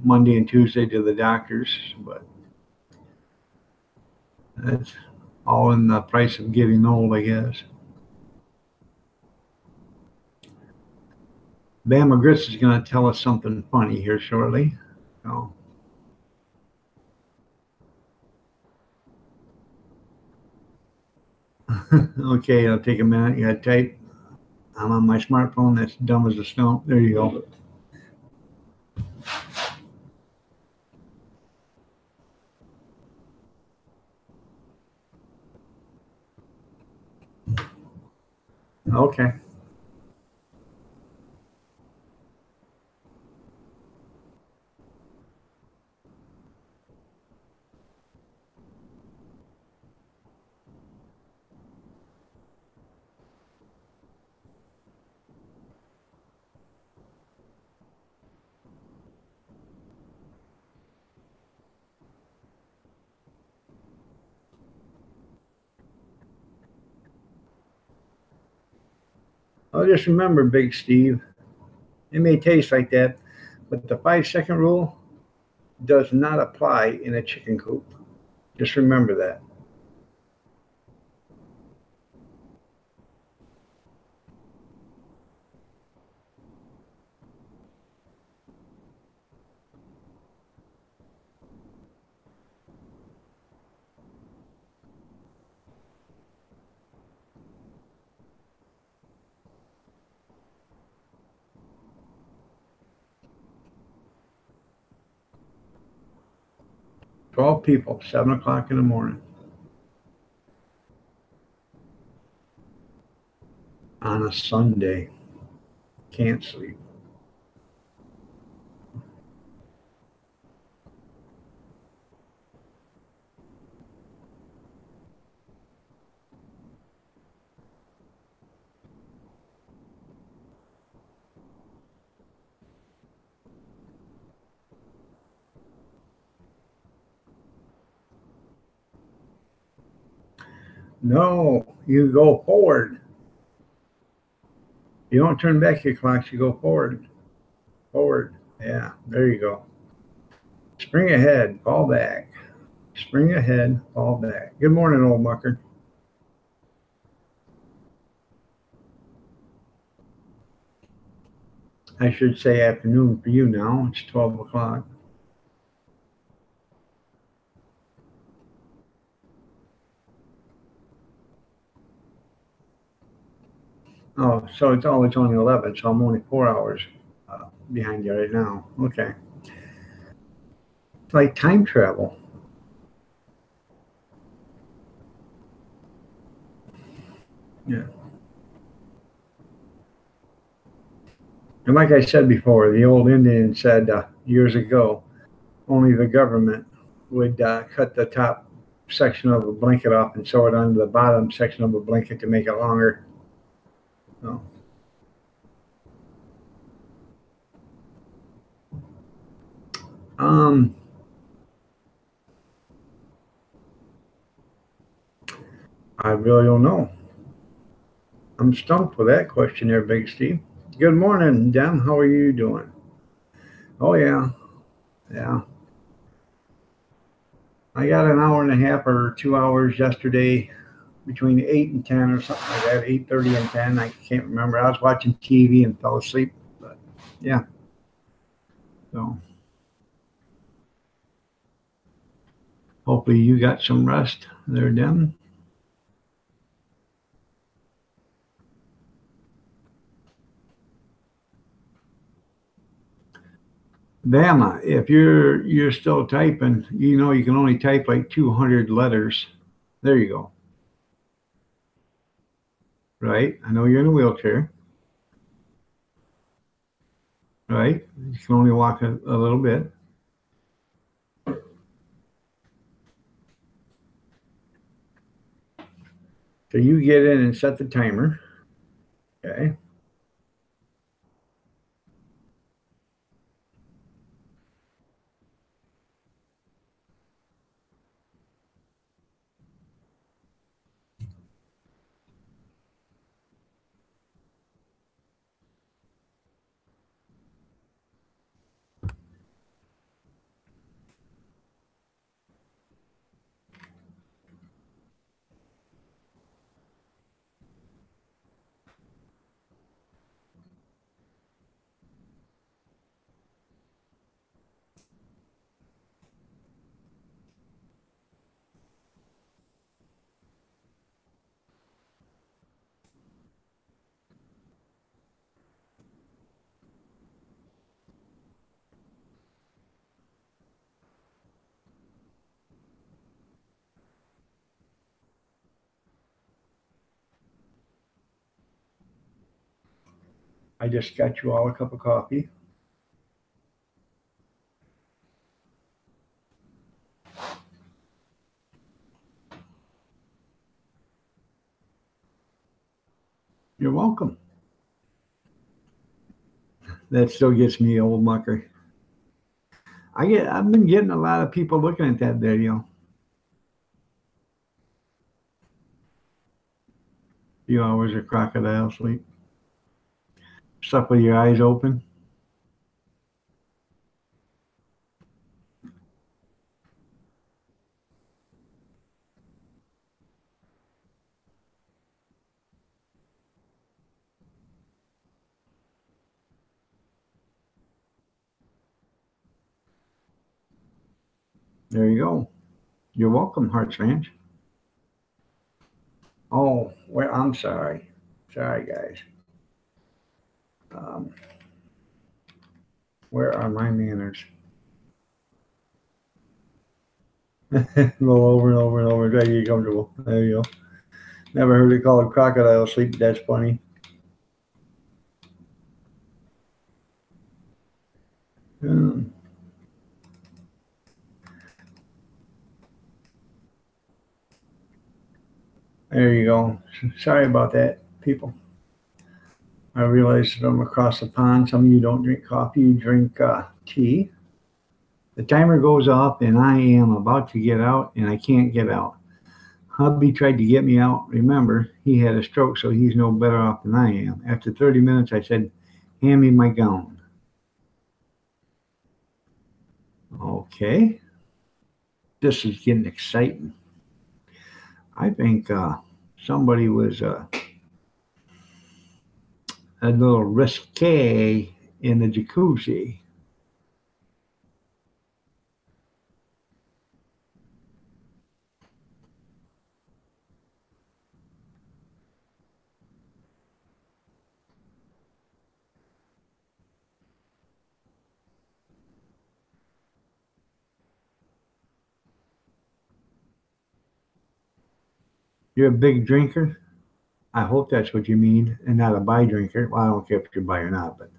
Monday and Tuesday to the doctors, but that's all in the price of getting old, I guess. Bama Grits is going to tell us something funny here shortly. So, okay, it'll take a minute. You got to type. I'm on my smartphone. That's dumb as a stone. There you go. Okay. Oh, just remember, Big Steve, it may taste like that, but the 5 second rule does not apply in a chicken coop. Just remember that. 12 people, 7 o'clock in the morning on a Sunday. Can't sleep. No, you go forward. You don't turn back your clocks, you go forward. Forward. Yeah, there you go. Spring ahead, fall back. Spring ahead, fall back. Good morning, old mucker. I should say afternoon for you now. It's 12 o'clock. Oh, so it's only 11, so I'm only 4 hours behind you right now. Okay. It's like time travel. Yeah. And like I said before, the old Indian said years ago, only the government would cut the top section of a blanket off and sew it onto the bottom section of a blanket to make it longer. So, um, I really don't know. I'm stumped with that question there, Big Steve. Good morning, Dem. How are you doing? Oh yeah, yeah. I got an hour and a half or 2 hours yesterday, between 8 and 10 or something like that. 8:30 and 10. I can't remember. I was watching TV and fell asleep. But yeah, so hopefully you got some rest there, Dem. Bama, if you're still typing, you know you can only type like 200 letters. There you go. Right? I know you're in a wheelchair. Right? You can only walk a little bit. So you get in and set the timer. Okay. I just got you all a cup of coffee. You're welcome. That still gets me, old mucker. I've been getting a lot of people looking at that video. Few hours of crocodile sleep. Stuff with your eyes open. There you go. You're welcome, Hearts Ranch. Oh, well, I'm sorry. Sorry, guys. Um, where are my manners? Go over and over and over. Try to get comfortable. There you go. Never heard it called crocodile sleep. That's funny. Um, there you go. Sorry about that, people. I realize that I'm across the pond. Some of you don't drink coffee, you drink tea. The timer goes off, and I am about to get out, and I can't get out. Hubby tried to get me out. Remember, he had a stroke, so he's no better off than I am. After 30 minutes, I said, hand me my gown. Okay. This is getting exciting. I think somebody was a little risque in the jacuzzi. You're a big drinker? I hope that's what you mean, and not a bi drinker. Well, I don't care if you're bi or not, but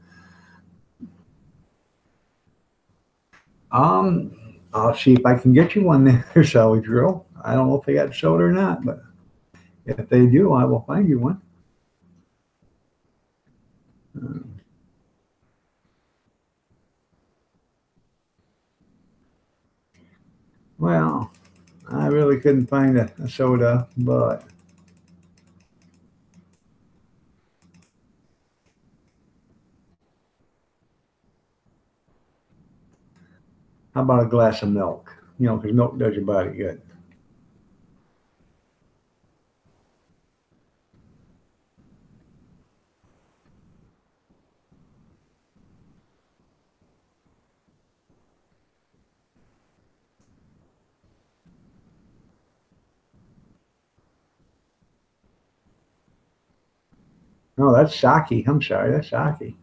I'll see if I can get you one there, Salvage Row. I don't know if they got soda or not, but if they do, I will find you one. Well, I really couldn't find a soda, but how about a glass of milk? You know, because milk does your body good. No, that's sake. I'm sorry, that's sake.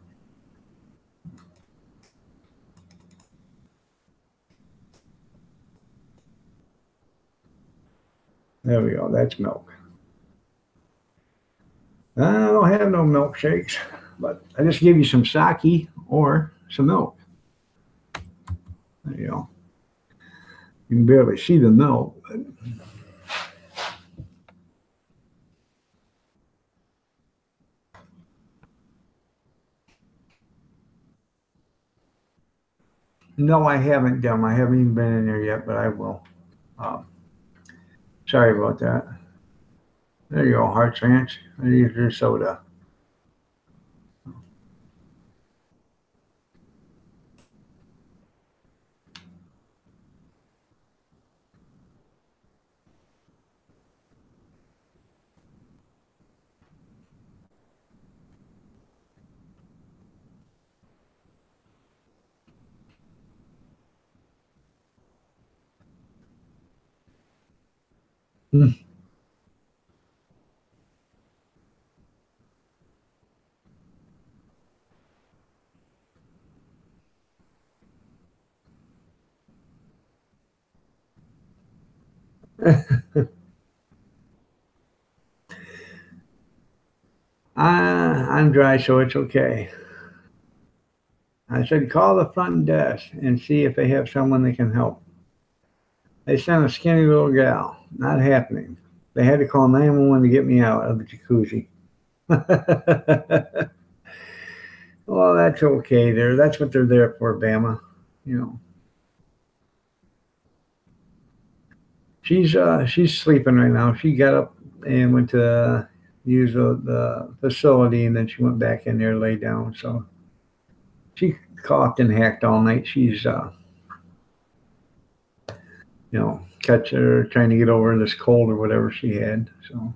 There we go. That's milk. I don't have no milkshakes, but I just give you some sake or some milk. There you go. You can barely see the milk. But no, I haven't, Dem. I haven't even been in there yet, but I will. Um, Sorry about that. There you go, Hearts Ranch. There's your soda. I'm dry, so it's okay. I said, call the front desk and see if they have someone that can help. They sent a skinny little gal. Not happening. They had to call 911 to get me out of the jacuzzi. Well, that's okay. That's what they're there for, Bama. You know, she's sleeping right now. She got up and went to use the facility, and then she went back in there, lay down. So she coughed and hacked all night. She's catch her trying to get over this cold or whatever she had. So,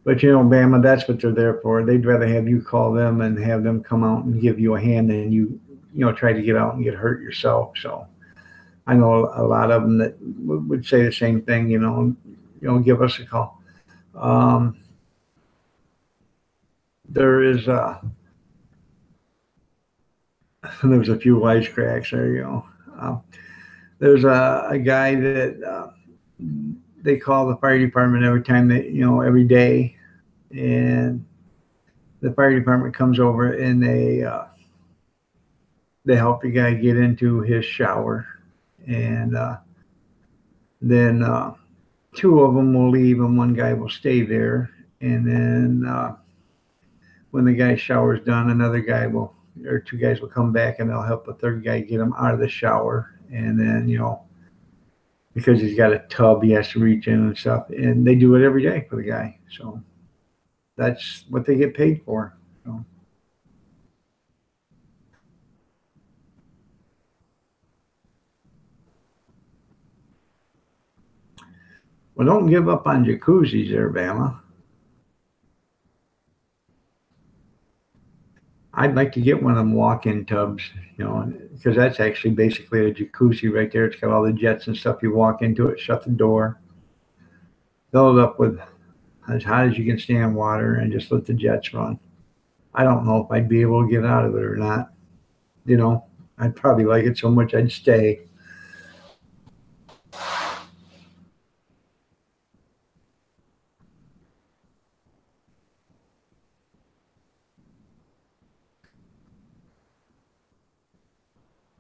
but Bama, that's what they're there for. They'd rather have you call them and have them come out and give you a hand than you try to get out and get hurt yourself. So I know a lot of them that would say the same thing. Give us a call. Um, there is there was a few wisecracks there. There's a guy that they call the fire department every time every day, and the fire department comes over and they help the guy get into his shower, and then two of them will leave and one guy will stay there, and then when the guy's shower's done, another guy will or two guys will come back and they'll help the third guy get him out of the shower, and then because he's got a tub, he has to reach in and stuff, and they do it every day for the guy. So that's what they get paid for. So. Well, don't give up on jacuzzis there, Bama. I'd like to get one of them walk-in tubs, because that's actually basically a jacuzzi right there. It's got all the jets and stuff. You walk into it, shut the door, fill it up with as hot as you can stand water, and just let the jets run. I don't know if I'd be able to get out of it or not. I'd probably like it so much I'd stay.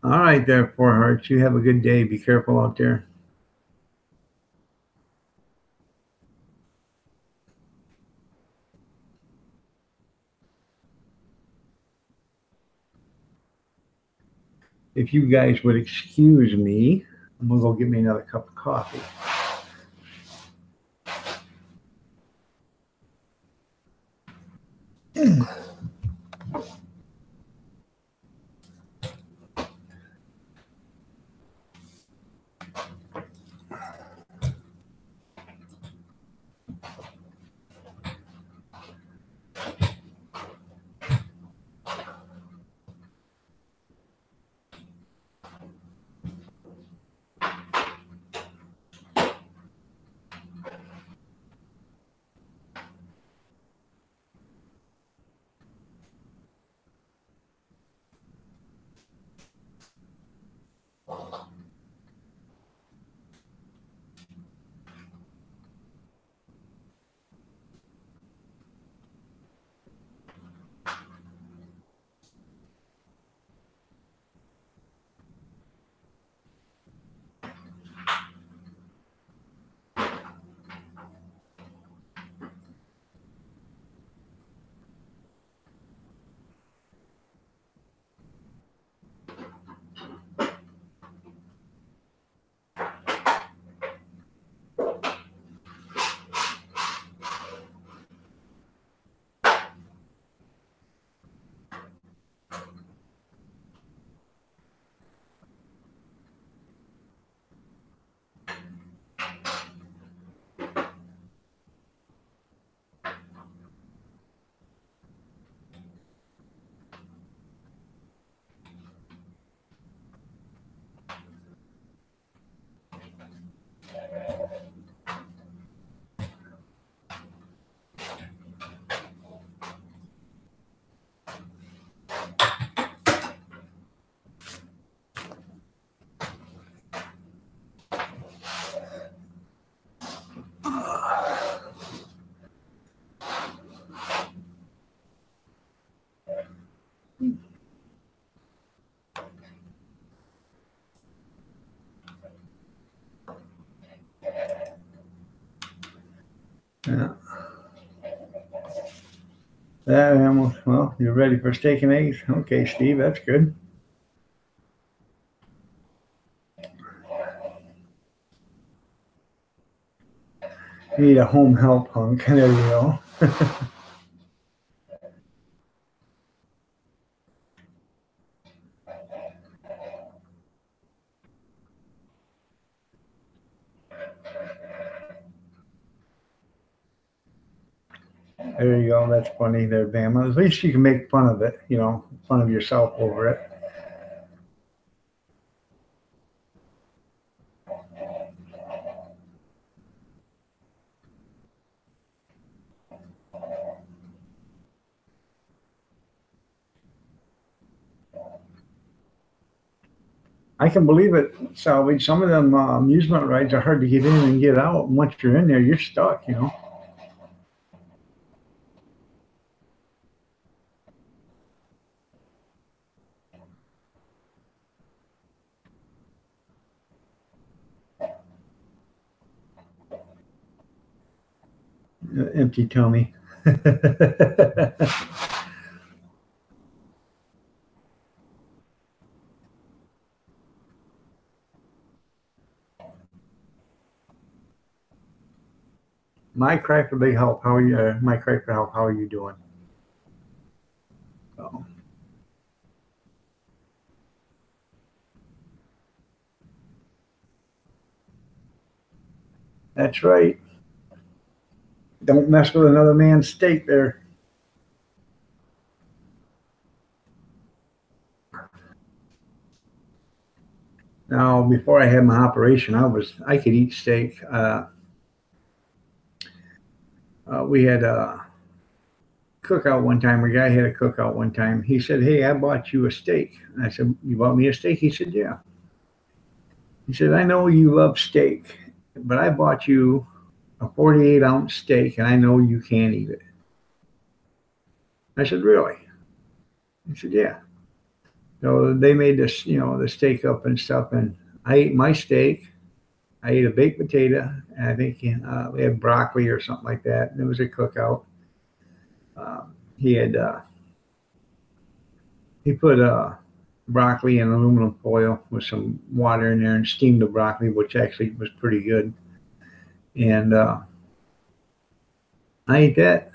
All right there, Four Hearts. You have a good day. Be careful out there. If you guys would excuse me, I'm going to go get me another cup of coffee. Yeah. Well, you're ready for steak and eggs? Okay, Steve, that's good. You need a home help hunk. There you go. There you go. That's funny there, Bama. At least you can make fun of it, fun of yourself over it. I can believe it, Salvage. Some of them amusement rides are hard to get in and get out. And once you're in there, you're stuck. Empty tummy. My cry for big help. How are you? My cry for help. How are you doing? So, that's right. Don't mess with another man's steak there. Now, before I had my operation, I could eat steak. We had a cookout one time. A guy had a cookout one time. He said, "Hey, I bought you a steak." And I said, "You bought me a steak?" He said, "Yeah." He said, "I know you love steak, but I bought you a 48-ounce steak, and I know you can't eat it." I said, "Really?" He said, "Yeah." So they made this, the steak up and stuff, and I ate my steak. I ate a baked potato, and I think we had broccoli or something like that. And it was a cookout. He had he put broccoli in aluminum foil with some water in there and steamed the broccoli, which actually was pretty good. And I ate that.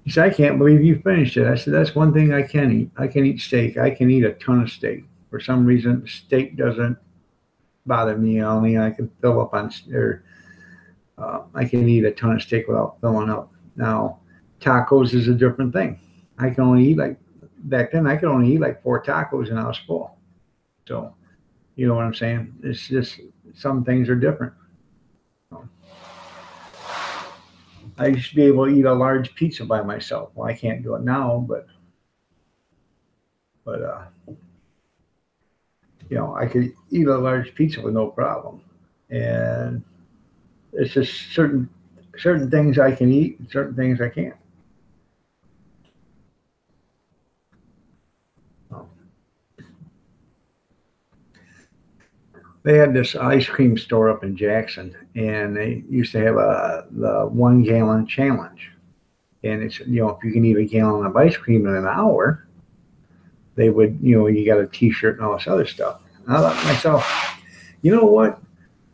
He said, "I can't believe you finished it." I said, "That's one thing I can eat. I can eat steak. I can eat a ton of steak. For some reason, steak doesn't bother me. Only I can fill up on, or I can eat a ton of steak without filling up. Now, tacos is a different thing. I can only eat like, back then, I could only eat like 4 tacos and I was full. So, you know what I'm saying? It's just, some things are different. So, I used to be able to eat a large pizza by myself. Well, I can't do it now, but I could eat a large pizza with no problem. And it's just certain things I can eat and certain things I can't. They had this ice cream store up in Jackson, and they used to have the 1 gallon challenge. And it's, if you can eat a gallon of ice cream in an hour, they would, you got a T-shirt and all this other stuff. And I thought to myself, you know what?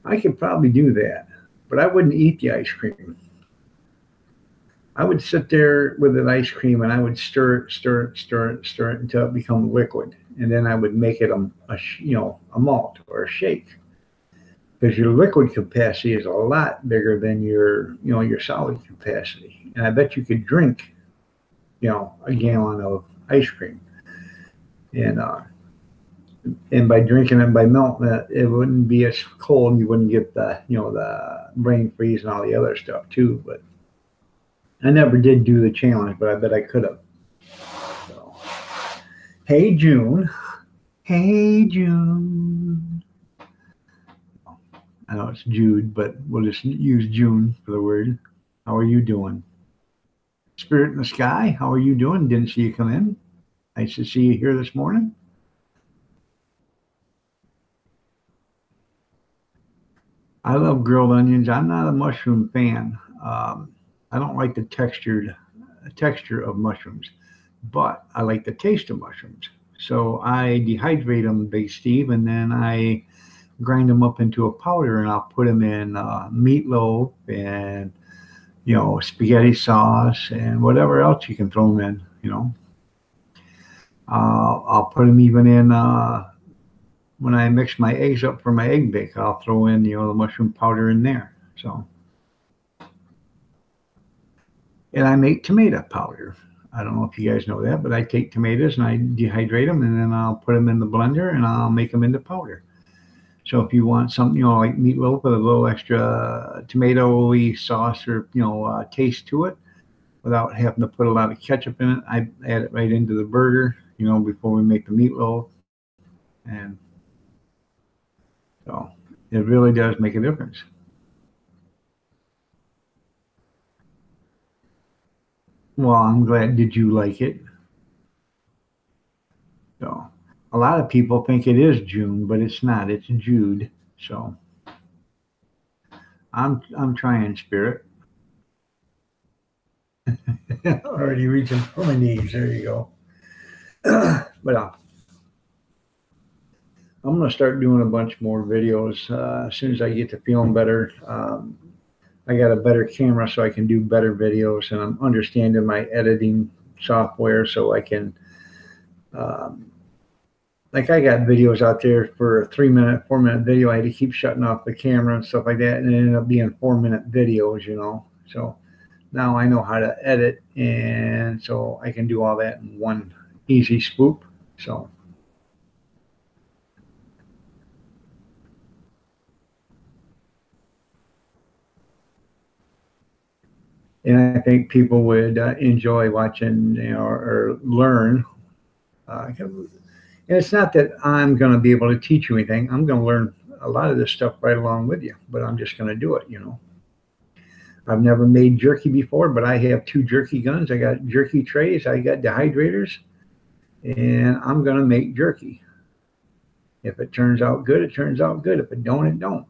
I could probably do that, but I wouldn't eat the ice cream. I would sit there with an ice cream and I would stir it until it become liquid, and then I would make it a malt or a shake, because your liquid capacity is a lot bigger than your solid capacity. And I bet you could drink a gallon of ice cream, and by drinking it, by melting it, it wouldn't be as cold, and you wouldn't get the the brain freeze and all the other stuff too. But I never did do the challenge, but I bet I could have. So, hey June, hey June. I know it's Jude, but we'll just use June for the word. How are you doing? Spirit in the sky, how are you doing? Didn't see you come in. Nice to see you here this morning. I love grilled onions. I'm not a mushroom fan. I don't like the texture of mushrooms, but I like the taste of mushrooms. So I dehydrate them, Big Steve, and then I grind them up into a powder, and I'll put them in meatloaf and spaghetti sauce and whatever else you can throw them in. I'll put them even in when I mix my eggs up for my egg bake. I'll throw in the mushroom powder in there. So. And I make tomato powder. I don't know if you guys know that, but I take tomatoes and I dehydrate them, and then I'll put them in the blender and I'll make them into powder. So if you want something, like meatloaf with a little extra tomato-y sauce or, taste to it, without having to put a lot of ketchup in it, I add it right into the burger, before we make the meatloaf. And so it really does make a difference. Well, I'm glad. Did you like it? So, a lot of people think it is June, but it's not. It's Jude. So, I'm trying, Spirit. Already reaching for my knees. There you go. But I'm gonna start doing a bunch more videos as soon as I get to feeling better. I got a better camera, so I can do better videos, and I'm understanding my editing software, so I can, like, I got videos out there for a 3-minute, 4-minute video. I had to keep shutting off the camera and stuff like that, and it ended up being 4-minute videos, So now I know how to edit, and so I can do all that in one easy swoop. So. And I think people would enjoy watching, or learn. And it's not that I'm going to be able to teach you anything. I'm going to learn a lot of this stuff right along with you, but I'm just going to do it, I've never made jerky before, but I have 2 jerky guns. I got jerky trays. I got dehydrators. and I'm going to make jerky. If it turns out good, it turns out good. If it don't, it don't.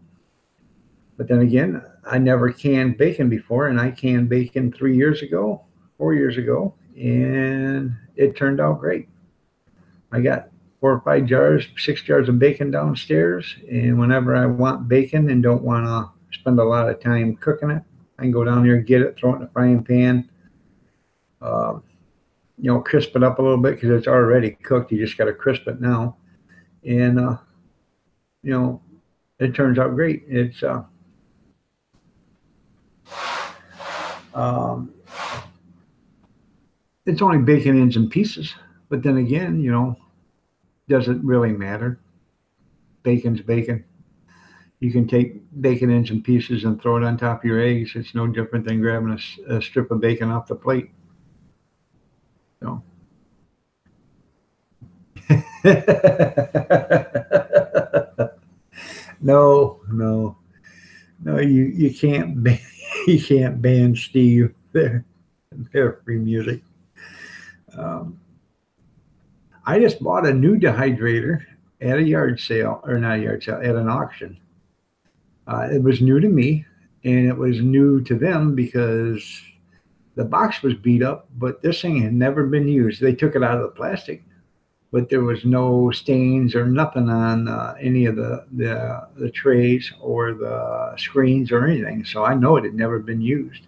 But then again, I never canned bacon before, and I canned bacon 3 years ago, 4 years ago, and it turned out great. I got 4 or 5 jars, 6 jars of bacon downstairs, and whenever I want bacon and don't want to spend a lot of time cooking it, I can go down there, get it, throw it in a frying pan, uh, crisp it up a little bit because it's already cooked. You just got to crisp it now, and you know, it turns out great. Um, it's only bacon ends and pieces, but then again, does it really matter? Bacon's bacon. You can take bacon ends and pieces and throw it on top of your eggs. It's no different than grabbing a strip of bacon off the plate. So. No, no, no. You can't you can't ban Steve. They're free music. Um, I just bought a new dehydrator at a yard sale, or not a yard sale, at an auction. It was new to me, and it was new to them because the box was beat up, but this thing had never been used. They took it out of the plastic, but there was no stains or nothing on any of the trays or the screens or anything. So I know it had never been used.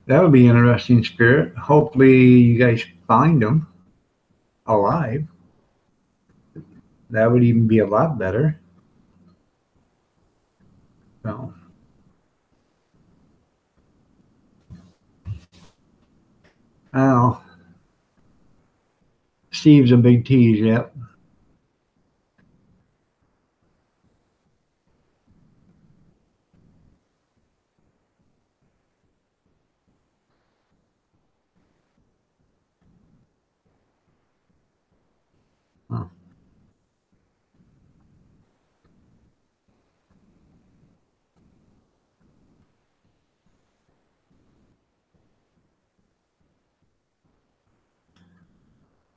That would be interesting, Spirit. Hopefully, you guys find them alive. That would even be a lot better. So, oh, Steve's a big tease. Yep. Huh.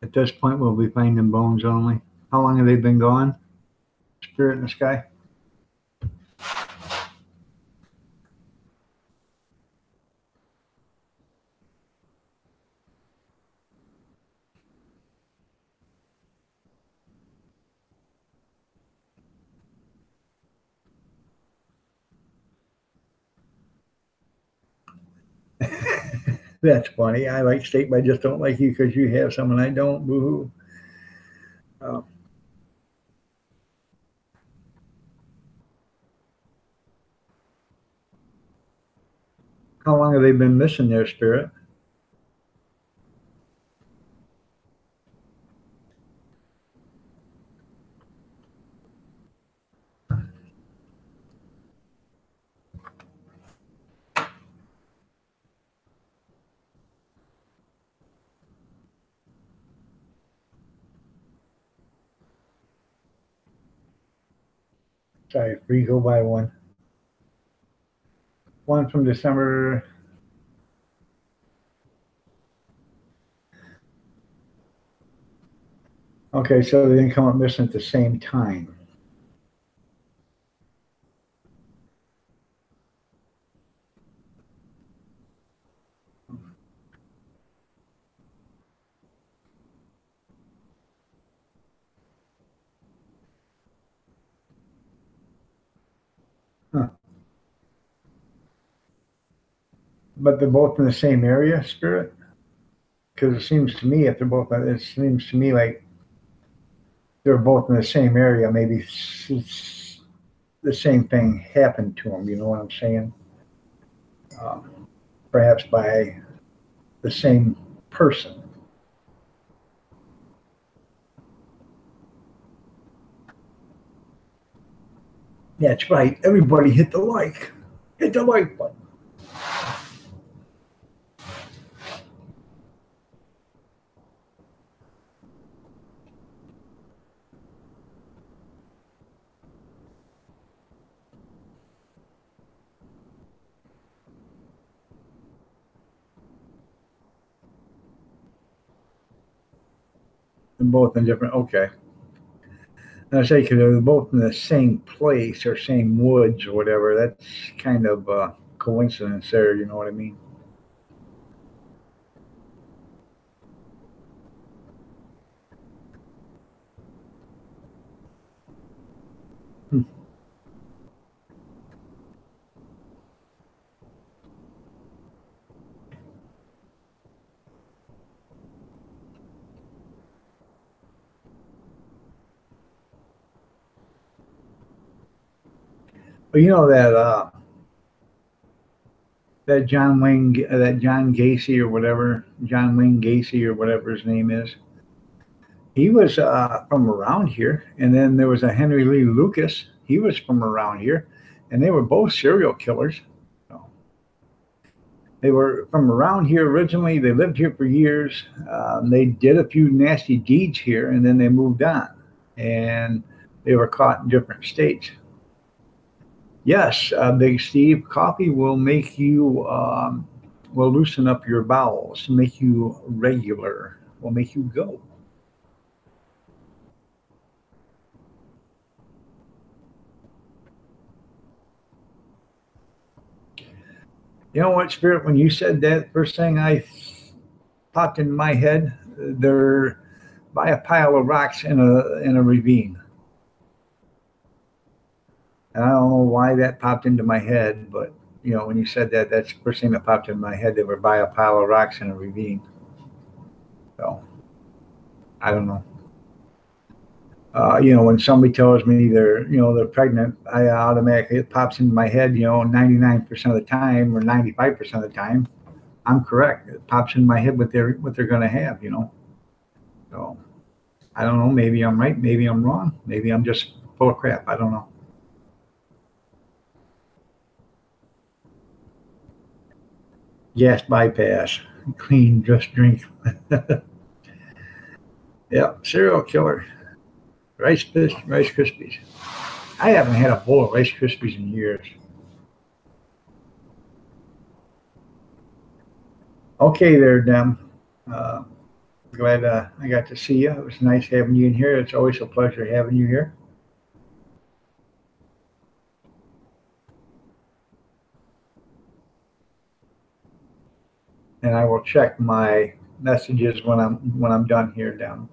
At this point, we'll be finding bones only. How long have they been gone? Spirit in the sky. That's funny. I like steak, but I just don't like you because you have some and I don't. Boo hoo. How long have they been missing their Spirit? Sorry, free go buy one. One from December. Okay, so they didn't come up missing at the same time. Huh. But they're both in the same area, Spirit? Because it seems to me, if they're both, it seems to me like they're both in the same area. Maybe the same thing happened to them. You know what I'm saying? Perhaps by the same person. That's right. Everybody hit the like. Hit the like button. They're both in different. Okay. And I say because they're both in the same place or same woods or whatever. That's kind of coincidence there. You know what I mean? Hmm. But you know that John Gacy or whatever, John Wayne Gacy or whatever his name is. He was from around here, and then there was a Henry Lee Lucas. He was from around here, and they were both serial killers. So they were from around here originally. They lived here for years. They did a few nasty deeds here, and then they moved on, and they were caught in different states. Yes, Big Steve, coffee will make you will loosen up your bowels, make you regular, will make you go. You know what, Spirit? When you said that, first thing I popped into my head, they're by a pile of rocks in a ravine. And I don't know why that popped into my head, but when you said that, that's the first thing that popped in my head. They were by a pile of rocks in a ravine. So I don't know. When somebody tells me they're pregnant, I automatically it pops into my head. 99% of the time or 95% of the time, I'm correct. It pops in my head what they're going to have. So I don't know. Maybe I'm right. Maybe I'm wrong. Maybe I'm just full of crap. I don't know. Gas bypass, clean, just drink. Yep, serial killer. Rice Krispies. I haven't had a bowl of Rice Krispies in years. Okay, there, Dem. Uh, Glad I got to see you. It was nice having you in here. It's always a pleasure having you here. And I will check my messages when I'm done here, Dem.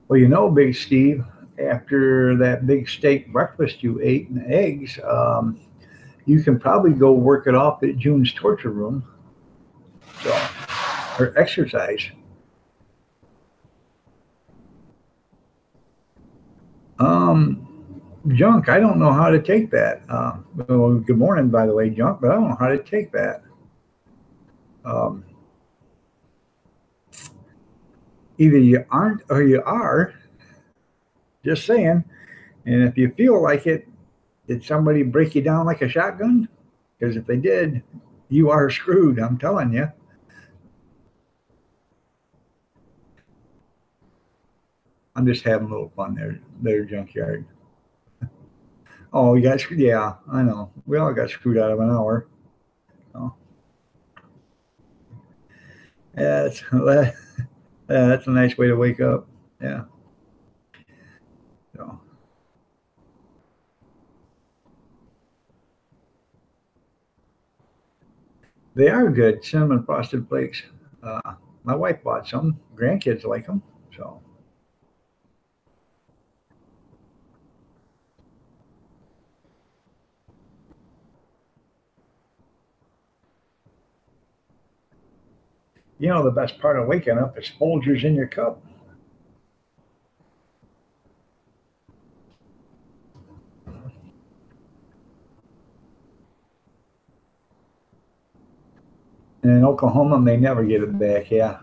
Well, Big Steve, after that big steak breakfast you ate and eggs, you can probably go work it off at June's torture room. So, or exercise. Junk, I don't know how to take that. Well, good morning, by the way, Junk, but I don't know how to take that. Um, Either you aren't or you are. Just saying. And if you feel like it, did somebody break you down like a shotgun? Because if they did, you are screwed. I'm telling you. I'm just having a little fun there, junkyard. Oh, we got screwed. Yeah, I know. We all got screwed out of an hour. So, yeah, that's a nice way to wake up. Yeah. So they are good cinnamon frosted flakes. My wife bought some. Grandkids like them. So the best part of waking up is Folgers in your cup. And in Oklahoma, they never get it back. Yeah.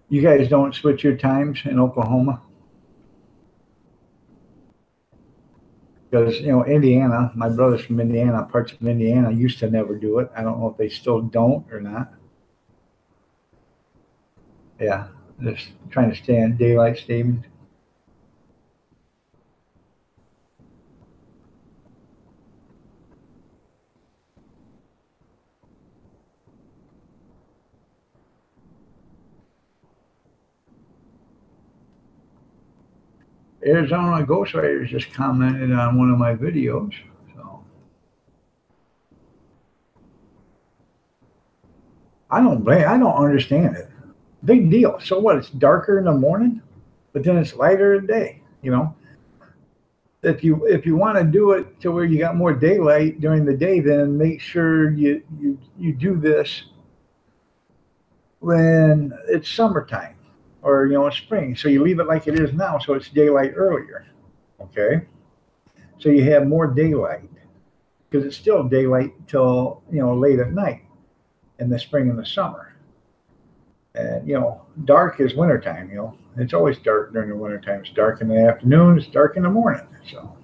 You guys don't switch your times in Oklahoma? Because, Indiana, my brother's from Indiana, parts of Indiana used to never do it. I don't know if they still don't or not. Yeah. Just trying to stay in daylight savings. Arizona Ghostwriters just commented on one of my videos. So I don't understand it. Big deal. So what? It's darker in the morning, but then it's lighter at day. You know, if you want to do it to where you got more daylight during the day, then make sure you do this when it's summertime or spring. So you leave it like it is now, so it's daylight earlier. Okay, so you have more daylight because it's still daylight till late at night in the spring and the summer. And dark is wintertime. It's always dark during the wintertime. It's dark in the afternoon. It's dark in the morning. So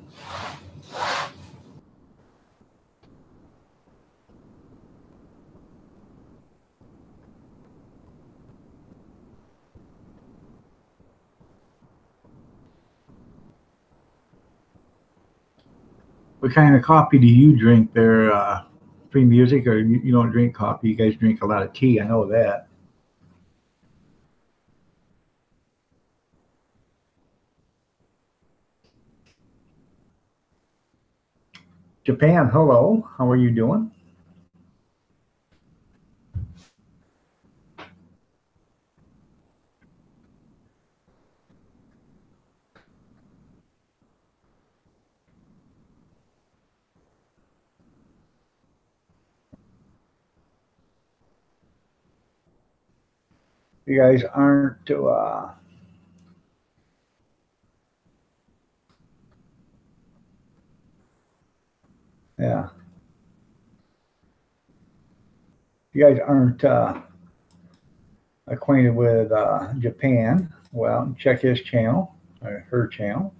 what kind of coffee do you drink there? Free music, or you don't drink coffee? You guys drink a lot of tea. I know that. Japan, hello. How are you doing? You guys aren't. Yeah. You guys aren't acquainted with Japan. Well, check his channel, or her channel.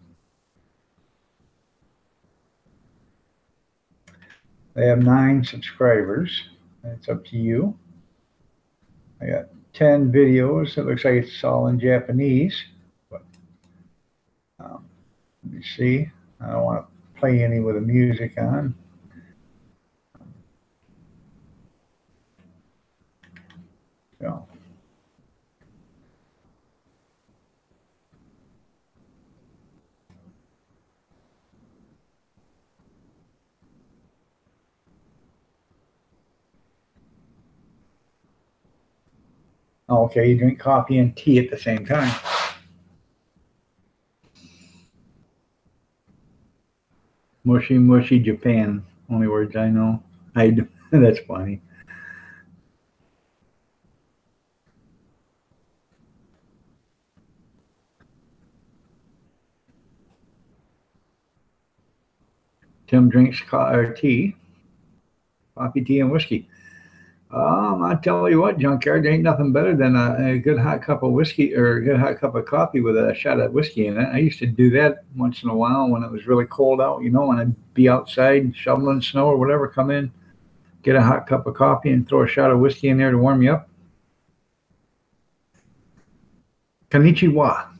They have 9 subscribers. It's up to you. I got 10 videos. It looks like it's all in Japanese. But, let me see. I don't want to play any with the music on. So, okay, you drink coffee and tea at the same time. Mushy, mushy Japan. Only words I know. That's funny. Tim drinks tea, coffee, tea, and whiskey. I tell you what, junkyard, there ain't nothing better than a good hot cup of whiskey or a good hot cup of coffee with a shot of whiskey in it. I used to do that once in a while when it was really cold out, when I'd be outside shoveling snow or whatever, come in, get a hot cup of coffee and throw a shot of whiskey in there to warm you up. Konnichiwa.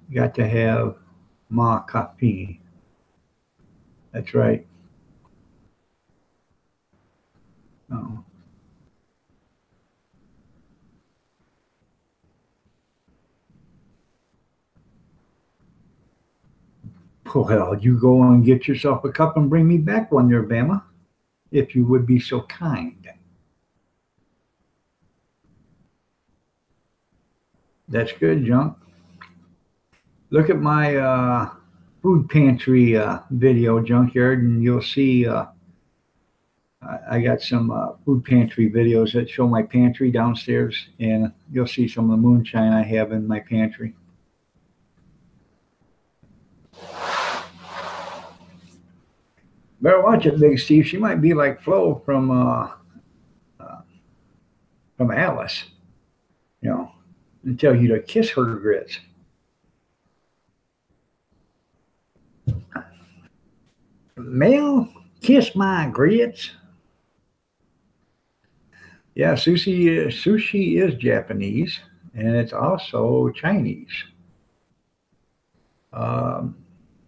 You got to have ma coffee. That's right. Oh. Well, you go and get yourself a cup and bring me back one there, Bama, if you would be so kind. That's good, Junk. Look at my food pantry video, Junkyard, and you'll see I got some food pantry videos that show my pantry downstairs, and you'll see some of the moonshine I have in my pantry. Better watch it, Big Steve. She might be like Flo from Alice, and tell you to kiss her grits. Male Kiss my grits. Yeah, sushi is Japanese, and it's also Chinese. Um,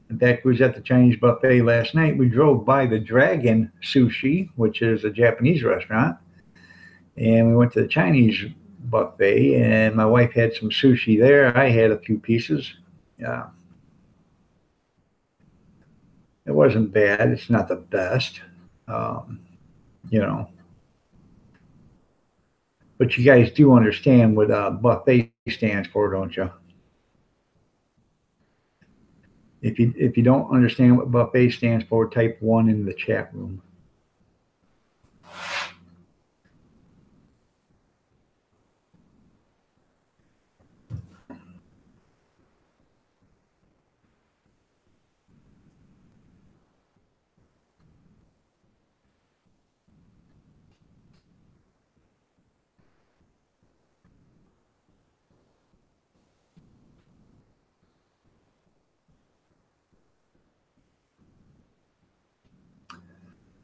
in fact, we was at the Chinese buffet last night. We drove by the Dragon Sushi, which is a Japanese restaurant, and we went to the Chinese buffet. And my wife had some sushi there. I had a few pieces. Yeah, it wasn't bad. It's not the best, um, you know. But you guys do understand what buffet stands for, don't you? If you don't understand what buffet stands for, type one in the chat room.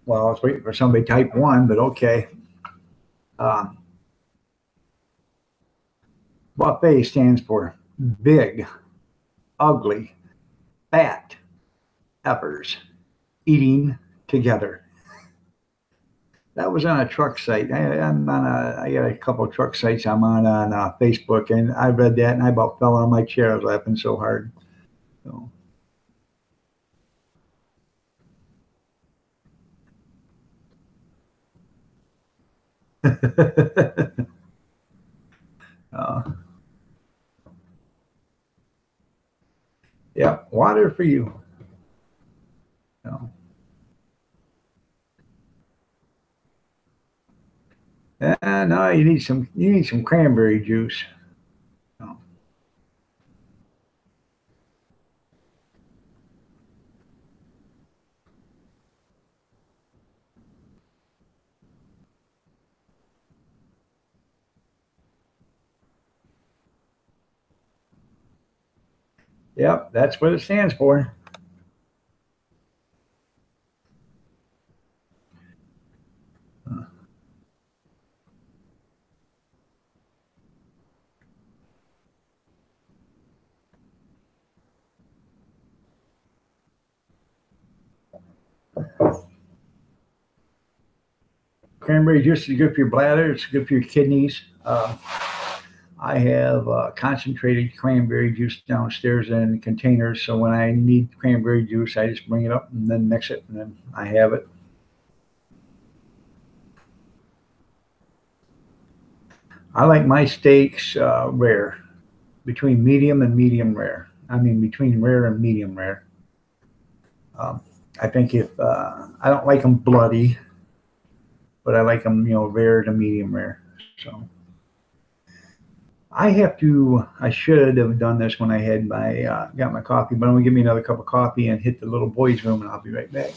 Well, I was waiting for somebody to type one, but okay. Um, Buffet stands for big, ugly, fat effers eating together. That was on a truck site. I got a couple of truck sites I'm on Facebook, and I read that and I about fell on my chair. I was laughing so hard. So, uh, yeah, water for you. So, no, you need some cranberry juice. So, yep, that's what it stands for. Cranberry juice is good for your bladder. It's good for your kidneys. I have concentrated cranberry juice downstairs in containers, so when I need cranberry juice, I just bring it up and then mix it, and then I have it. I like my steaks rare, between medium and medium rare. I mean, between rare and medium rare. Um, I think if I don't like them bloody, but I like them, rare to medium rare. So I have to. I should have done this when I had my got my coffee, but I'm gonna give me another cup of coffee and hit the little boys' room, and I'll be right back.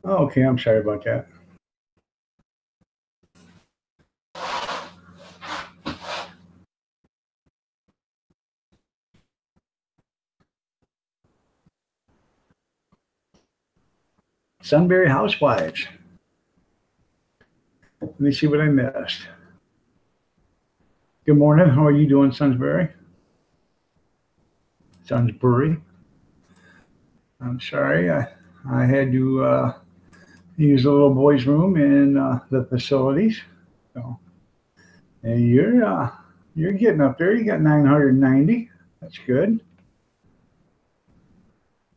Oh, okay, I'm sorry about that. Sunbury Housewives. Let me see what I missed. Good morning. How are you doing, Sunsbury? Sunsbury. I'm sorry. I had to use the little boy's room in the facilities. So, and you're getting up there. You got 990. That's good.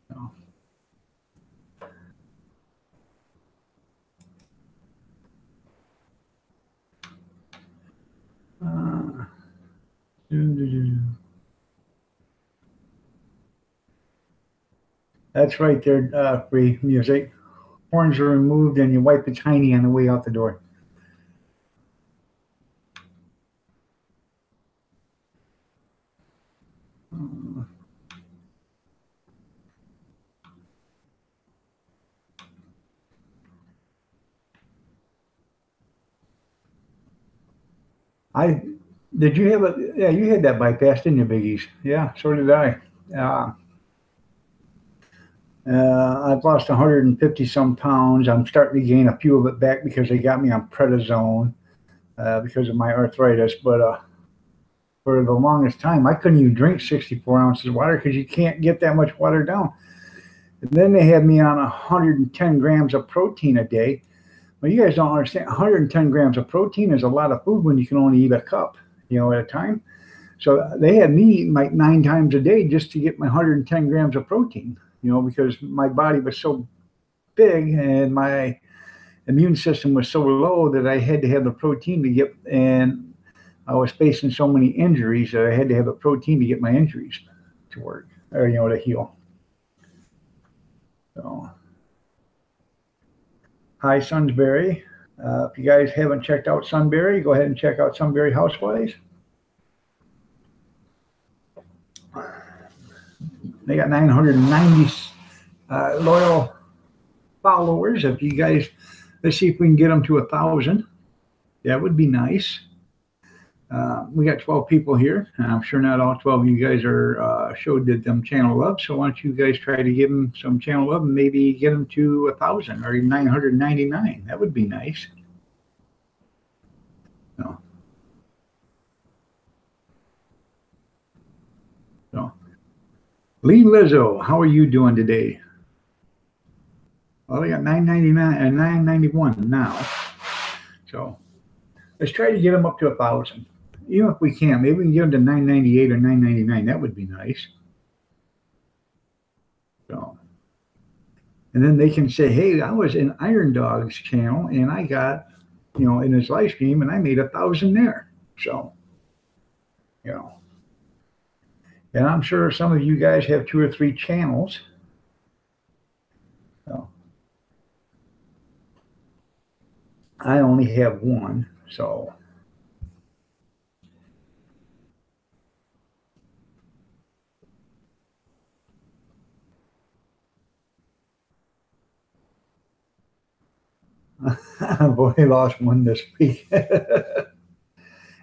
So, uh, that's right there. Free music. Horns are removed, and you wipe the tiny on the way out the door. Uh, I did you have a yeah, you had that bypass, didn't you, Biggies? Yeah, so did I. Uh, I've lost 150 some pounds. I'm starting to gain a few of it back because they got me on prednisone because of my arthritis. But for the longest time, I couldn't even drink 64 ounces of water because you can't get that much water down. And then they had me on 110 grams of protein a day. Well, you guys don't understand. 110 grams of protein is a lot of food when you can only eat a cup, at a time. So they had me eating like 9 times a day just to get my 110 grams of protein, because my body was so big and my immune system was so low that I had to have the protein to get, and I was facing so many injuries that I had to have the protein to get my injuries to work or, to heal. So, hi, Sunbury. If you guys haven't checked out Sunbury, go ahead and check out Sunbury Housewives. They got 990 loyal followers. If you guys, let's see if we can get them to 1,000. That would be nice. We got 12 people here, and I'm sure not all 12 of you guys are showed them channel love. So why don't you guys try to give them some channel love and maybe get them to 1,000 or 999? That would be nice. So, so. Lee Lizzo, how are you doing today? Well, we got 999 and 991 now. So let's try to get them up to 1,000. Even if we can, maybe we can get them to 998 or 999. That would be nice. So, and then they can say, "Hey, I was in Iron Dog's channel, and I got, in his live stream, and I made 1,000 there." So, you know, and I'm sure some of you guys have 2 or 3 channels. So I only have one. So. I've only lost one this week.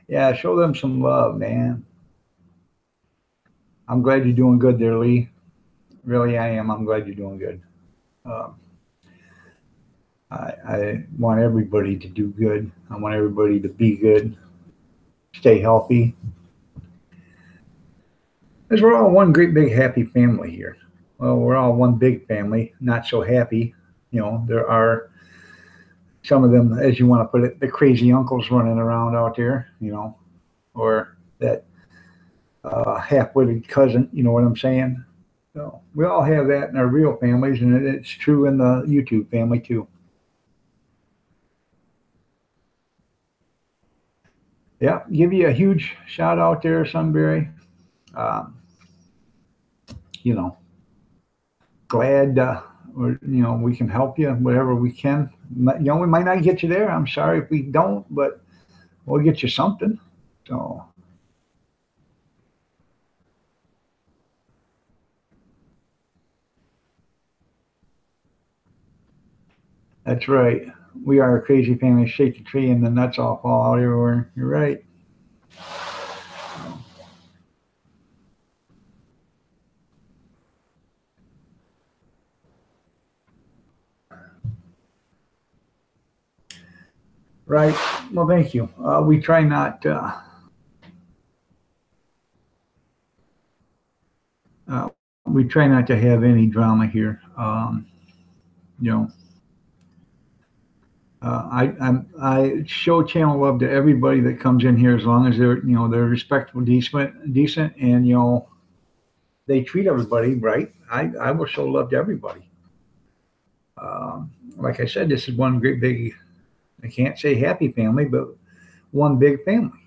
Yeah, show them some love, man. I'm glad you're doing good there, Lee. Really, I am. I'm glad you're doing good. Um, I want everybody to do good. I want everybody to be good, stay healthy. Because we're all one great big happy family here. Well, we're all one big family, not so happy. There are some of them, as you want to put it, the crazy uncles running around out there, or that half-witted cousin, you know what I'm saying? So we all have that in our real families, and it's true in the YouTube family too. Yeah, give you a huge shout out there, Sunbury. Um, you know, glad we can help you whatever we can. We might not get you there. I'm sorry if we don't, but we'll get you something. So That's right. We are a crazy family. Shake the tree and the nuts all fall out everywhere. You're right. Right. Well, thank you. We try not. Uh, we try not to have any drama here. You know, I show channel love to everybody that comes in here as long as they're respectful, decent, and they treat everybody right. I will show love to everybody. Like I said, this is one great big. I can't say happy family, but one big family.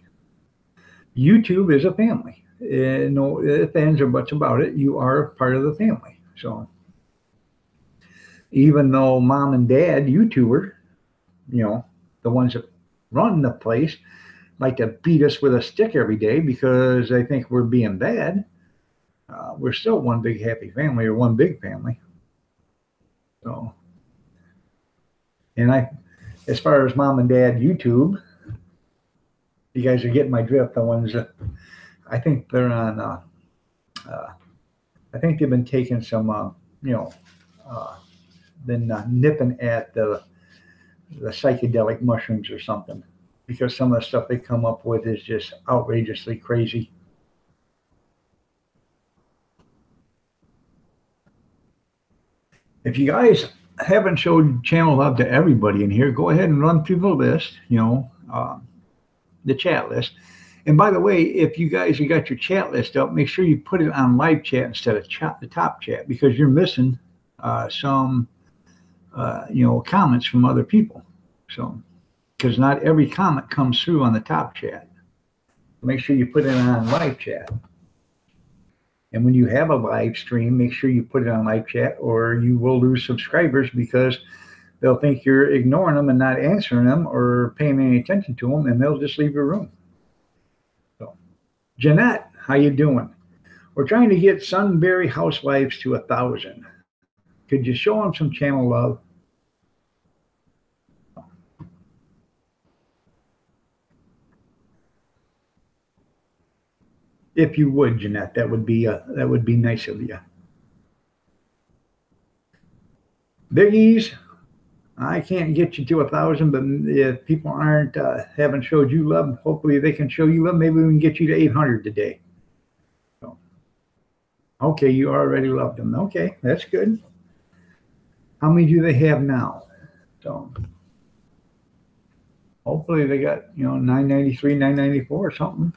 YouTube is a family. No ifs, ands, or buts about it. You are part of the family. So even though mom and dad, YouTuber, you know, the ones that run the place, like to beat us with a stick every day because they think we're being bad, we're still one big happy family or one big family. So, and as far as mom and dad YouTube, you guys are getting my drift. The ones that I think they're on, uh, I think they've been taking some, you know, uh, been nipping at the psychedelic mushrooms or something because some of the stuff they come up with is just outrageously crazy. If you guys haven't showed channel love to everybody in here, go ahead and run through the list, the chat list. And by the way, if you guys have got your chat list up, make sure you put it on live chat instead of the top chat because you're missing some, comments from other people. So, because not every comment comes through on the top chat. Make sure you put it on live chat. And when you have a live stream, make sure you put it on live chat or you will lose subscribers because they'll think you're ignoring them and not answering them or paying any attention to them, and they'll just leave your room. So, Jeanette, how you doing? We're trying to get Sunbury housewives to 1,000. Could you show them some channel love? If you would, Jeanette, that would be nice of you. Biggies, I can't get you to 1,000, but if people haven't showed you love, hopefully they can show you love. Maybe we can get you to 800 today. So, okay, you already loved them. Okay, that's good. How many do they have now? So hopefully they got 993, 994 or something.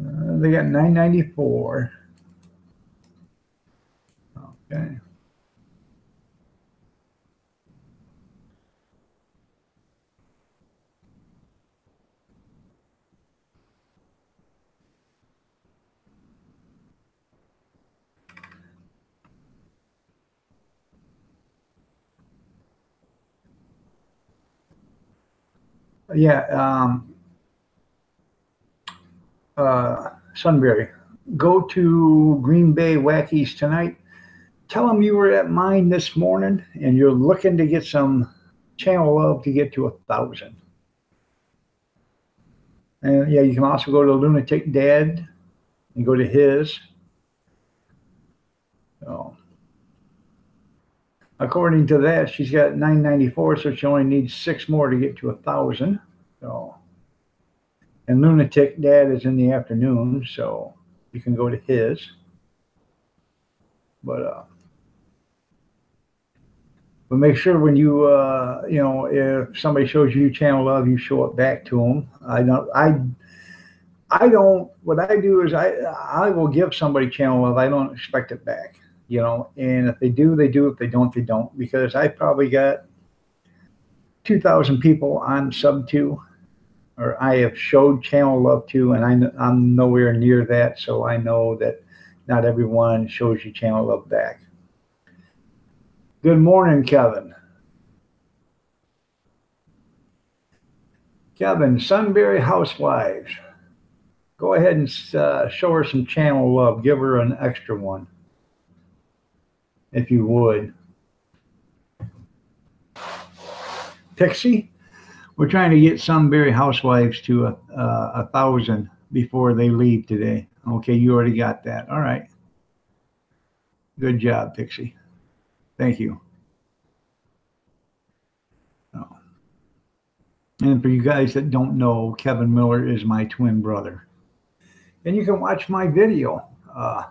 They got 994. Okay. Yeah. Sunbury, go to Green Bay Wackies tonight. Tell them you were at mine this morning and you're looking to get some channel love to get to 1,000. And yeah, you can also go to Lunatic Dad and go to his. So, according to that, she's got 994, so she only needs 6 more to get to 1,000. So, and Lunatic Dad is in the afternoon, so you can go to his. But make sure when you if somebody shows you channel love, you show it back to them. I don't. What I do is I will give somebody channel love. I don't expect it back. And if they do, they do. If they don't, they don't. Because I probably got 2,000 people I'm sub to, or I have showed channel love to, and I'm nowhere near that. So I know that not everyone shows you channel love back. Good morning, Kevin. Kevin, Sunbury Housewives. Go ahead and show her some channel love. Give her an extra one, if you would. Pixie, we're trying to get Sunbury Housewives to 1,000 before they leave today. Okay, you already got that. All right. Good job, Pixie. Thank you. Oh. And for you guys that don't know, Kevin Miller is my twin brother. And you can watch my video. I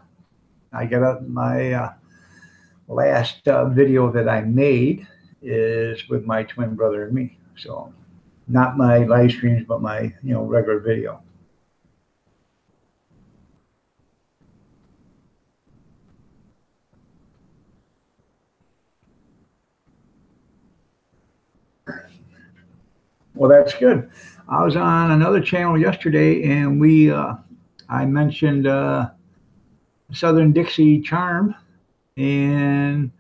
got my last video that I made is with my twin brother and me. So not my live streams, but my regular video. Well, that's good. I was on another channel yesterday, and I mentioned Southern Dixie Charm, and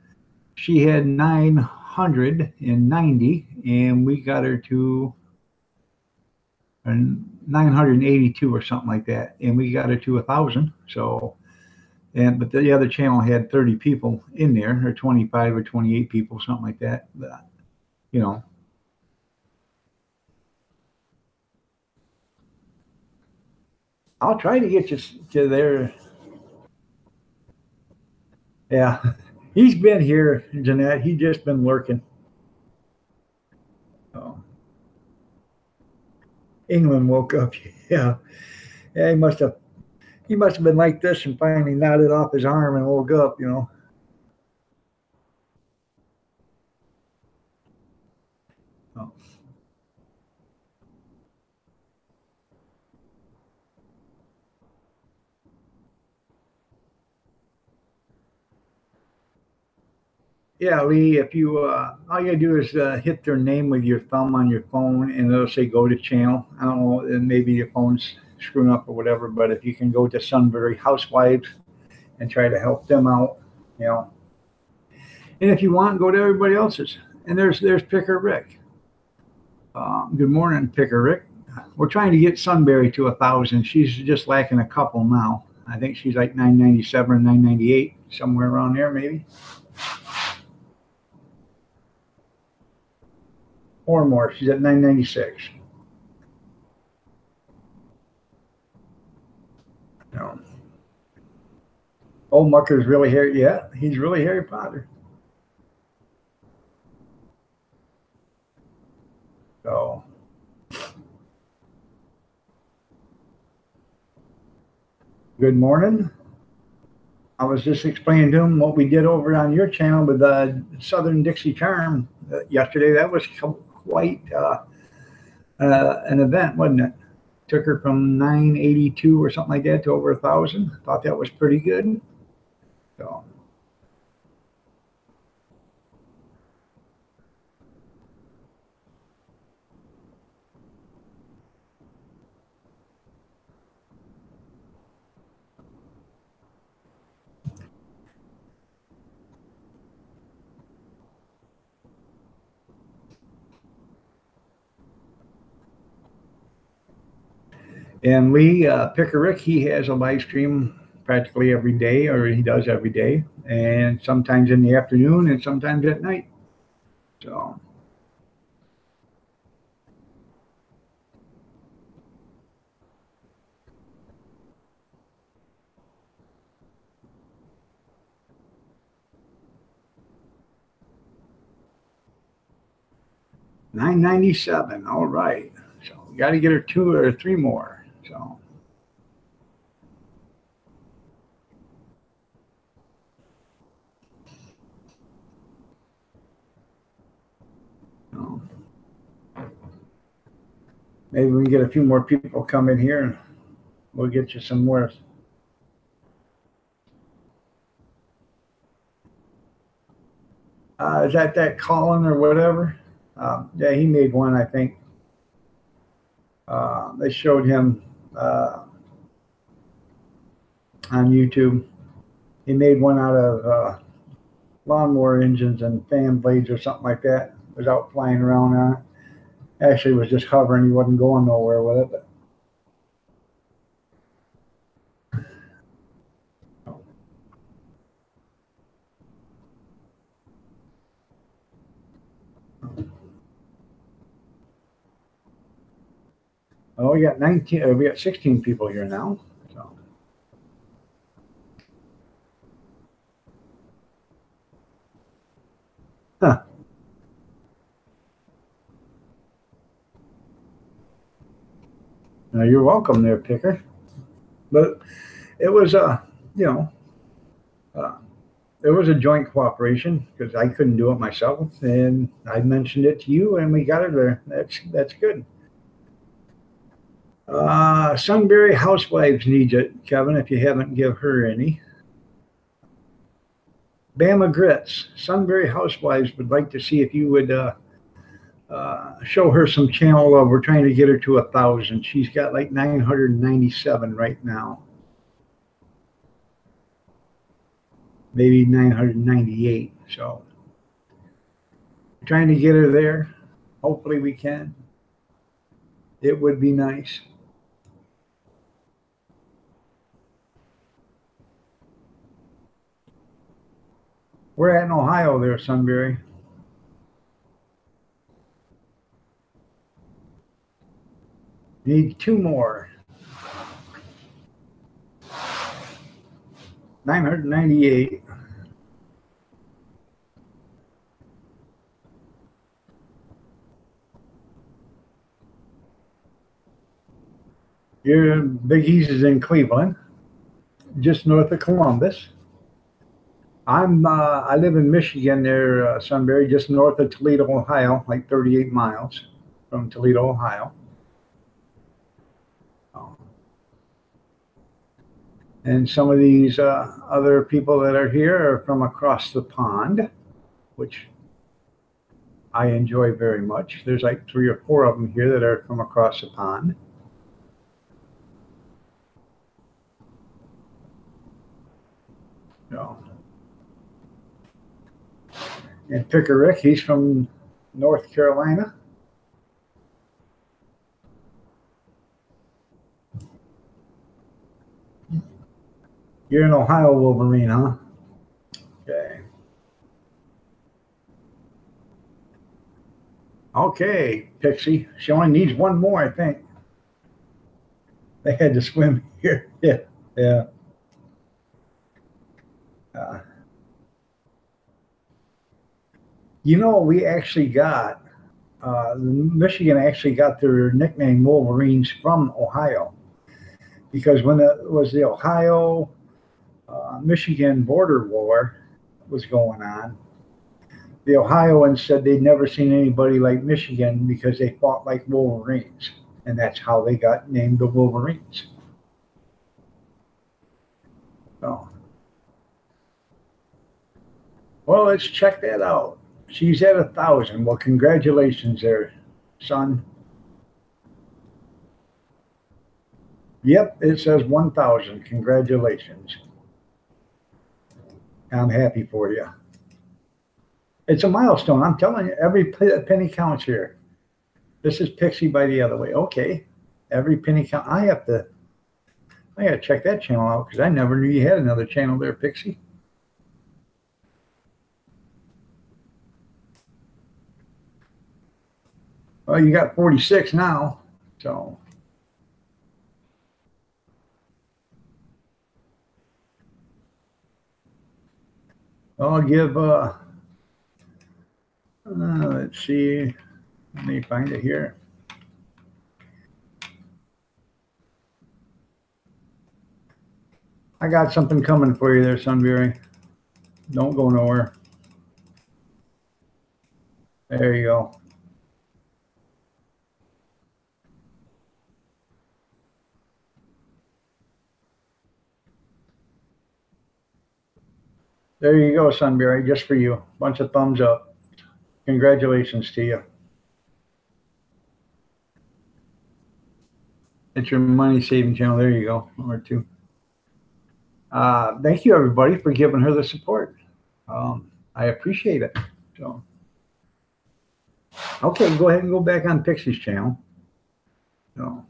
she had 990, and we got her to 982 or something like that, and we got her to 1,000. So, but the other channel had 30 people in there, or 25 or 28 people, something like that. But, I'll try to get you to there. Yeah, he's been here, Jeanette. He's just been lurking. Oh. England woke up. Yeah, he must have been like this and finally nodded off his arm and woke up. Oh. Yeah, Lee, if you all you gotta do is hit their name with your thumb on your phone, and it'll say go to channel. I don't know, and maybe your phone's screwing up or whatever, but if you can go to Sunbury Housewives and try to help them out, and if you want, go to everybody else's. And there's Picker Rick. Good morning, Picker Rick. We're trying to get Sunbury to 1,000. She's just lacking a couple now. I think she's like 997 or 998, somewhere around there, maybe. Or more. She's at 996. No. Old Mucker's really Harry. Yeah, he's really Harry Potter. So. Good morning. I was just explaining to him what we did over on your channel with Southern Dixie Charm yesterday. That was quite an event, wasn't it? Took her from 982 or something like that to over 1,000. Thought that was pretty good. So. And Lee Pickerick, he has a live stream practically every day, or he does every day, and sometimes in the afternoon and sometimes at night. So. $997. All right. So we got to get her 2 or 3 more. So. Maybe we can get a few more people come in here and we'll get you some more. Is that Colin or whatever? Yeah, he made one, I think. They showed him on YouTube. He made one out of lawnmower engines and fan blades or something like that. Was out flying around on it. Actually, was just hovering. He wasn't going nowhere with it. But oh, we got 19. We got 16 people here now. So. Huh. Now, you're welcome there, Picker. But it was you know, uh, it was a joint cooperation because I couldn't do it myself, and I mentioned it to you, and we got it there. That's good. Sunbury Housewives needs it, Kevin. If you haven't give her any. Bama Grits. Sunbury Housewives would like to see if you would show her some channel love. We're trying to get her to 1,000. She's got like 997 right now. Maybe 998. So we're trying to get her there. Hopefully we can. It would be nice. We're at in Ohio there, Sunbury. Need 2 more. 998. Your Big East is in Cleveland, just north of Columbus. I live in Michigan there, Sunbury, just north of Toledo, Ohio, like 38 miles from Toledo, Ohio. And some of these other people that are here are from across the pond, which I enjoy very much. There's like 3 or 4 of them here that are from across the pond. So, and Picker Rick, he's from North Carolina. You're an Ohio Wolverine, huh? Okay. Okay, Pixie. She only needs 1 more, I think. They had to swim here. Yeah. Yeah. We actually got, Michigan actually got their nickname Wolverines from Ohio. Because when it was the Ohio Michigan border war was going on, the Ohioans said they'd never seen anybody like Michigan because they fought like Wolverines. And that's how they got named the Wolverines. So, well, let's check that out. She's at 1,000. Well, congratulations there, son. Yep, it says 1,000. Congratulations. I'm happy for you. It's a milestone. I'm telling you, every penny counts here. This is Pixie by the other way. Okay, every penny count. I gotta check that channel out because I never knew you had another channel there, Pixie. Well, you got 46 now, so. I'll give, let's see, let me find it here. I got something coming for you there, Sunbury. Don't go nowhere. There you go. There you go, Sunbury, just for you. Bunch of thumbs up. Congratulations to you. It's your money saving channel. There you go, number 2. Thank you, everybody, for giving her the support. I appreciate it. So, Okay, go ahead and go back on Pixie's channel. So,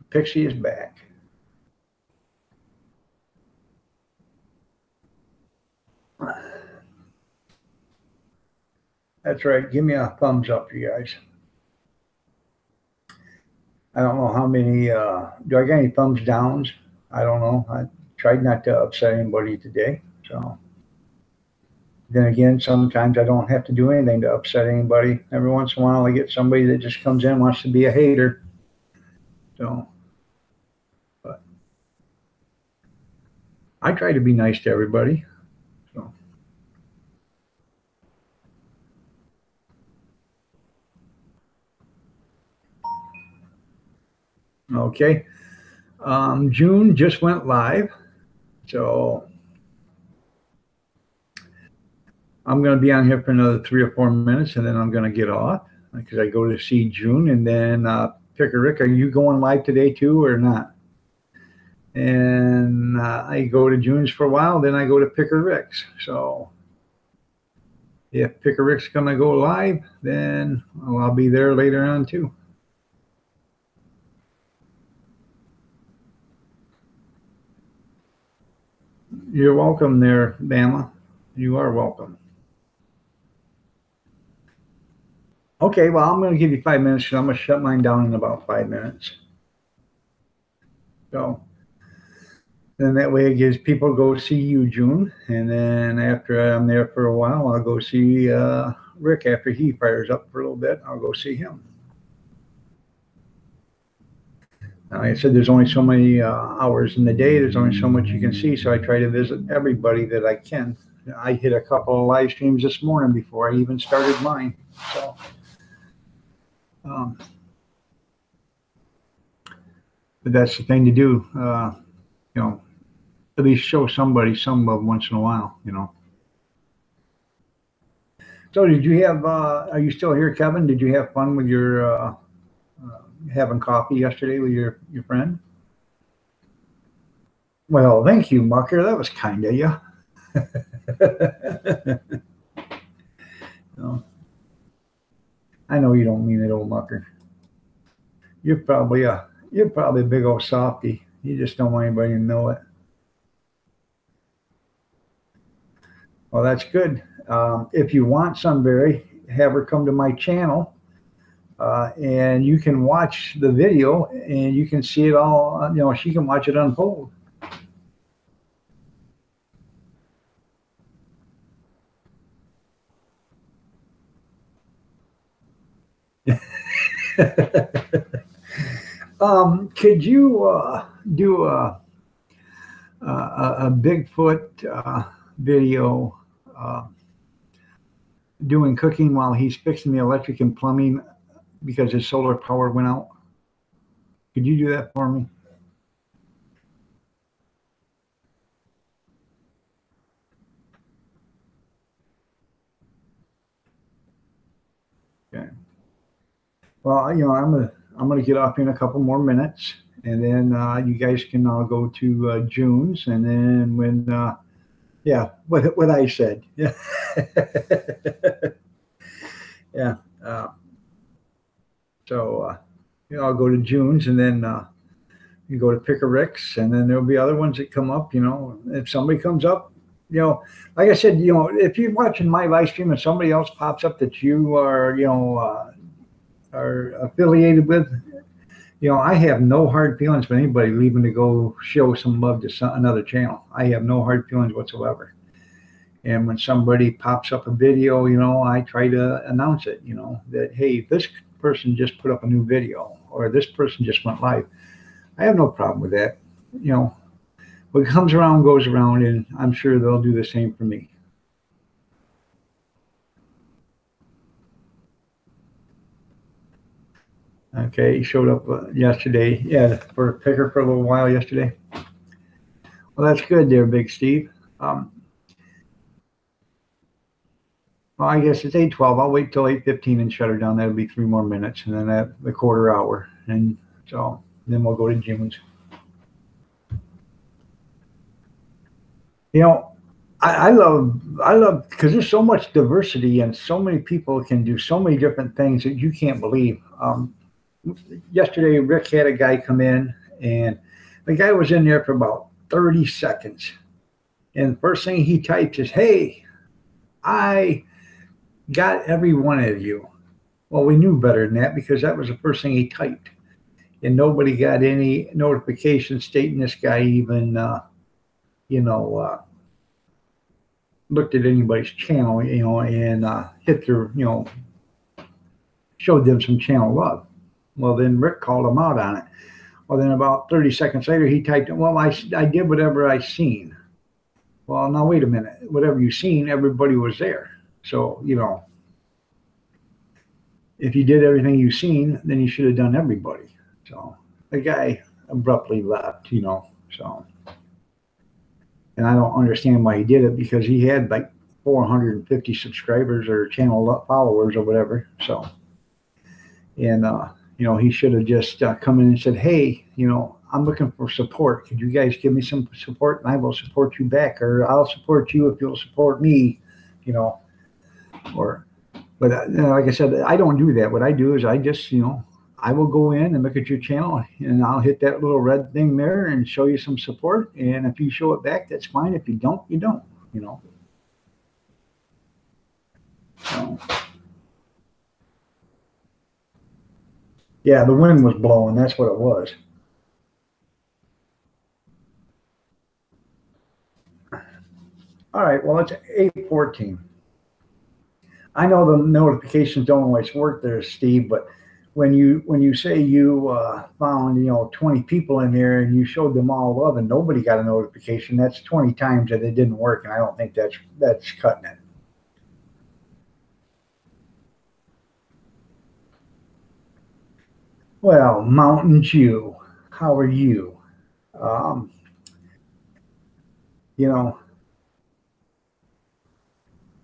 Pixie is back. That's right. Give me a thumbs up, you guys. I don't know how many. Do I got any thumbs downs? I don't know. I tried not to upset anybody today. So then again, sometimes I don't have to do anything to upset anybody. Every once in a while, I get somebody that just comes in and wants to be a hater. So, but I try to be nice to everybody. So, okay. June just went live. So I'm going to be on here for another 3 or 4 minutes, and then I'm going to get off because I go to see June, and then Pick a Rick. Are you going live today too, or not? And I go to June's for a while, then I go to Pick a Rick's. So if Pick a Rick's going to go live, then I'll be there later on too. You're welcome there, Bama. You are welcome. Okay, well, I'm going to give you 5 minutes. I'm going to shut mine down in about 5 minutes. So then that way it gives people go see you, June. And then after I'm there for a while, I'll go see Rick after he fires up for a little bit. I'll go see him. Like I said, there's only so many hours in the day. There's only so much you can see. So I try to visit everybody that I can. I hit a couple of live streams this morning before I even started mine. So, but that's the thing to do. You know, at least show somebody some love once in a while. You know. So, did you have? Are you still here, Kevin? Did you have fun with your having coffee yesterday with your friend? Well, thank you, Mucker. That was kind of you. No, I know you don't mean it, old Mucker. You're probably a big old softy. You just don't want anybody to know it. Well, that's good. If you want Sunbury, have her come to my channel, and you can watch the video, and you can see it all. You know, she can watch it unfold. Could you do a Bigfoot video doing cooking while he's fixing the electric and plumbing because his solar power went out? Could you do that for me? Okay. Well, you know, I'm gonna get off in a couple more minutes, and then you guys can all go to June's, and then when yeah, what I said, yeah, yeah. So you know, I'll go to June's, and then you go to Pick a Rick's, and then there'll be other ones that come up. You know, if somebody comes up, you know, like I said, you know, if you're watching my live stream and somebody else pops up that you are, you know, are affiliated with, you know, I have no hard feelings for anybody leaving to go show some love to another channel. I have no hard feelings whatsoever. And when somebody pops up a video, you know, I try to announce it, you know, that, hey, this person just put up a new video, or this person just went live. I have no problem with that. You know, what comes around goes around, and I'm sure they'll do the same for me. Okay, he showed up yesterday. Yeah, for a picker for a little while yesterday. Well, that's good there, Big Steve. Well, I guess it's 8:12. I'll wait till 8:15 and shut her down. That'll be 3 more minutes, and then at the quarter hour, and so then we'll go to June's. You know, I love because there's so much diversity and so many people can do so many different things that you can't believe. Yesterday, Rick had a guy come in, and the guy was in there for about 30 seconds, and the first thing he types is, "Hey, I got every one of you." Well, we knew better than that because that was the first thing he typed, and nobody got any notification stating this guy even, you know, looked at anybody's channel, and hit their, showed them some channel love. Well, then Rick called him out on it. Well, then about 30 seconds later, he typed, "Well, I did whatever I seen." Well, now wait a minute. Whatever you seen, everybody was there. So, if you did everything you seen, then you should have done everybody. So the guy abruptly left, so. And I don't understand why he did it because he had like 450 subscribers or channel followers or whatever. So, and, he should have just come in and said, "Hey, I'm looking for support. Could you guys give me some support and I will support you back, or I'll support you if you'll support me, or, but like I said, I don't do that. What I do is I just, I will go in and look at your channel and I'll hit that little red thing there and show you some support. And if you show it back, that's fine. If you don't, you don't, So, yeah, the wind was blowing. That's what it was. All right. Well, it's 8:14. I know the notifications don't always work there, Steve, but when you say you found 20 people in there and you showed them all love and nobody got a notification, that's 20 times that it didn't work, and I don't think that's cutting it. Well, Mountain Jew, how are you? Um, you know,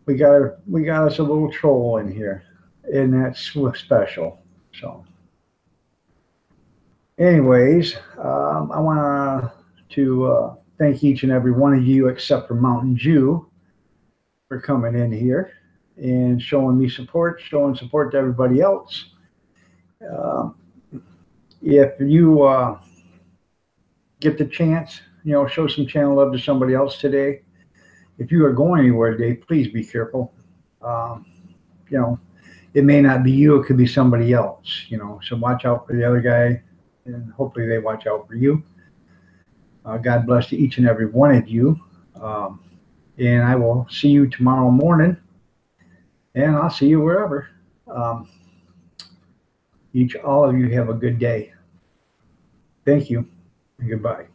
we got us a little troll in here, and that's special. So, anyways, I want to thank each and every one of you, except for Mountain Jew, for coming in here and showing me support, showing support to everybody else. Uh, if you get the chance, show some channel love to somebody else today. If you are going anywhere today, please be careful. Um, you know, it may not be you, it could be somebody else, so watch out for the other guy, and hopefully they watch out for you. God bless to each and every one of you. And I will see you tomorrow morning, and I'll see you wherever. Um, all of you have a good day. Thank you, and goodbye.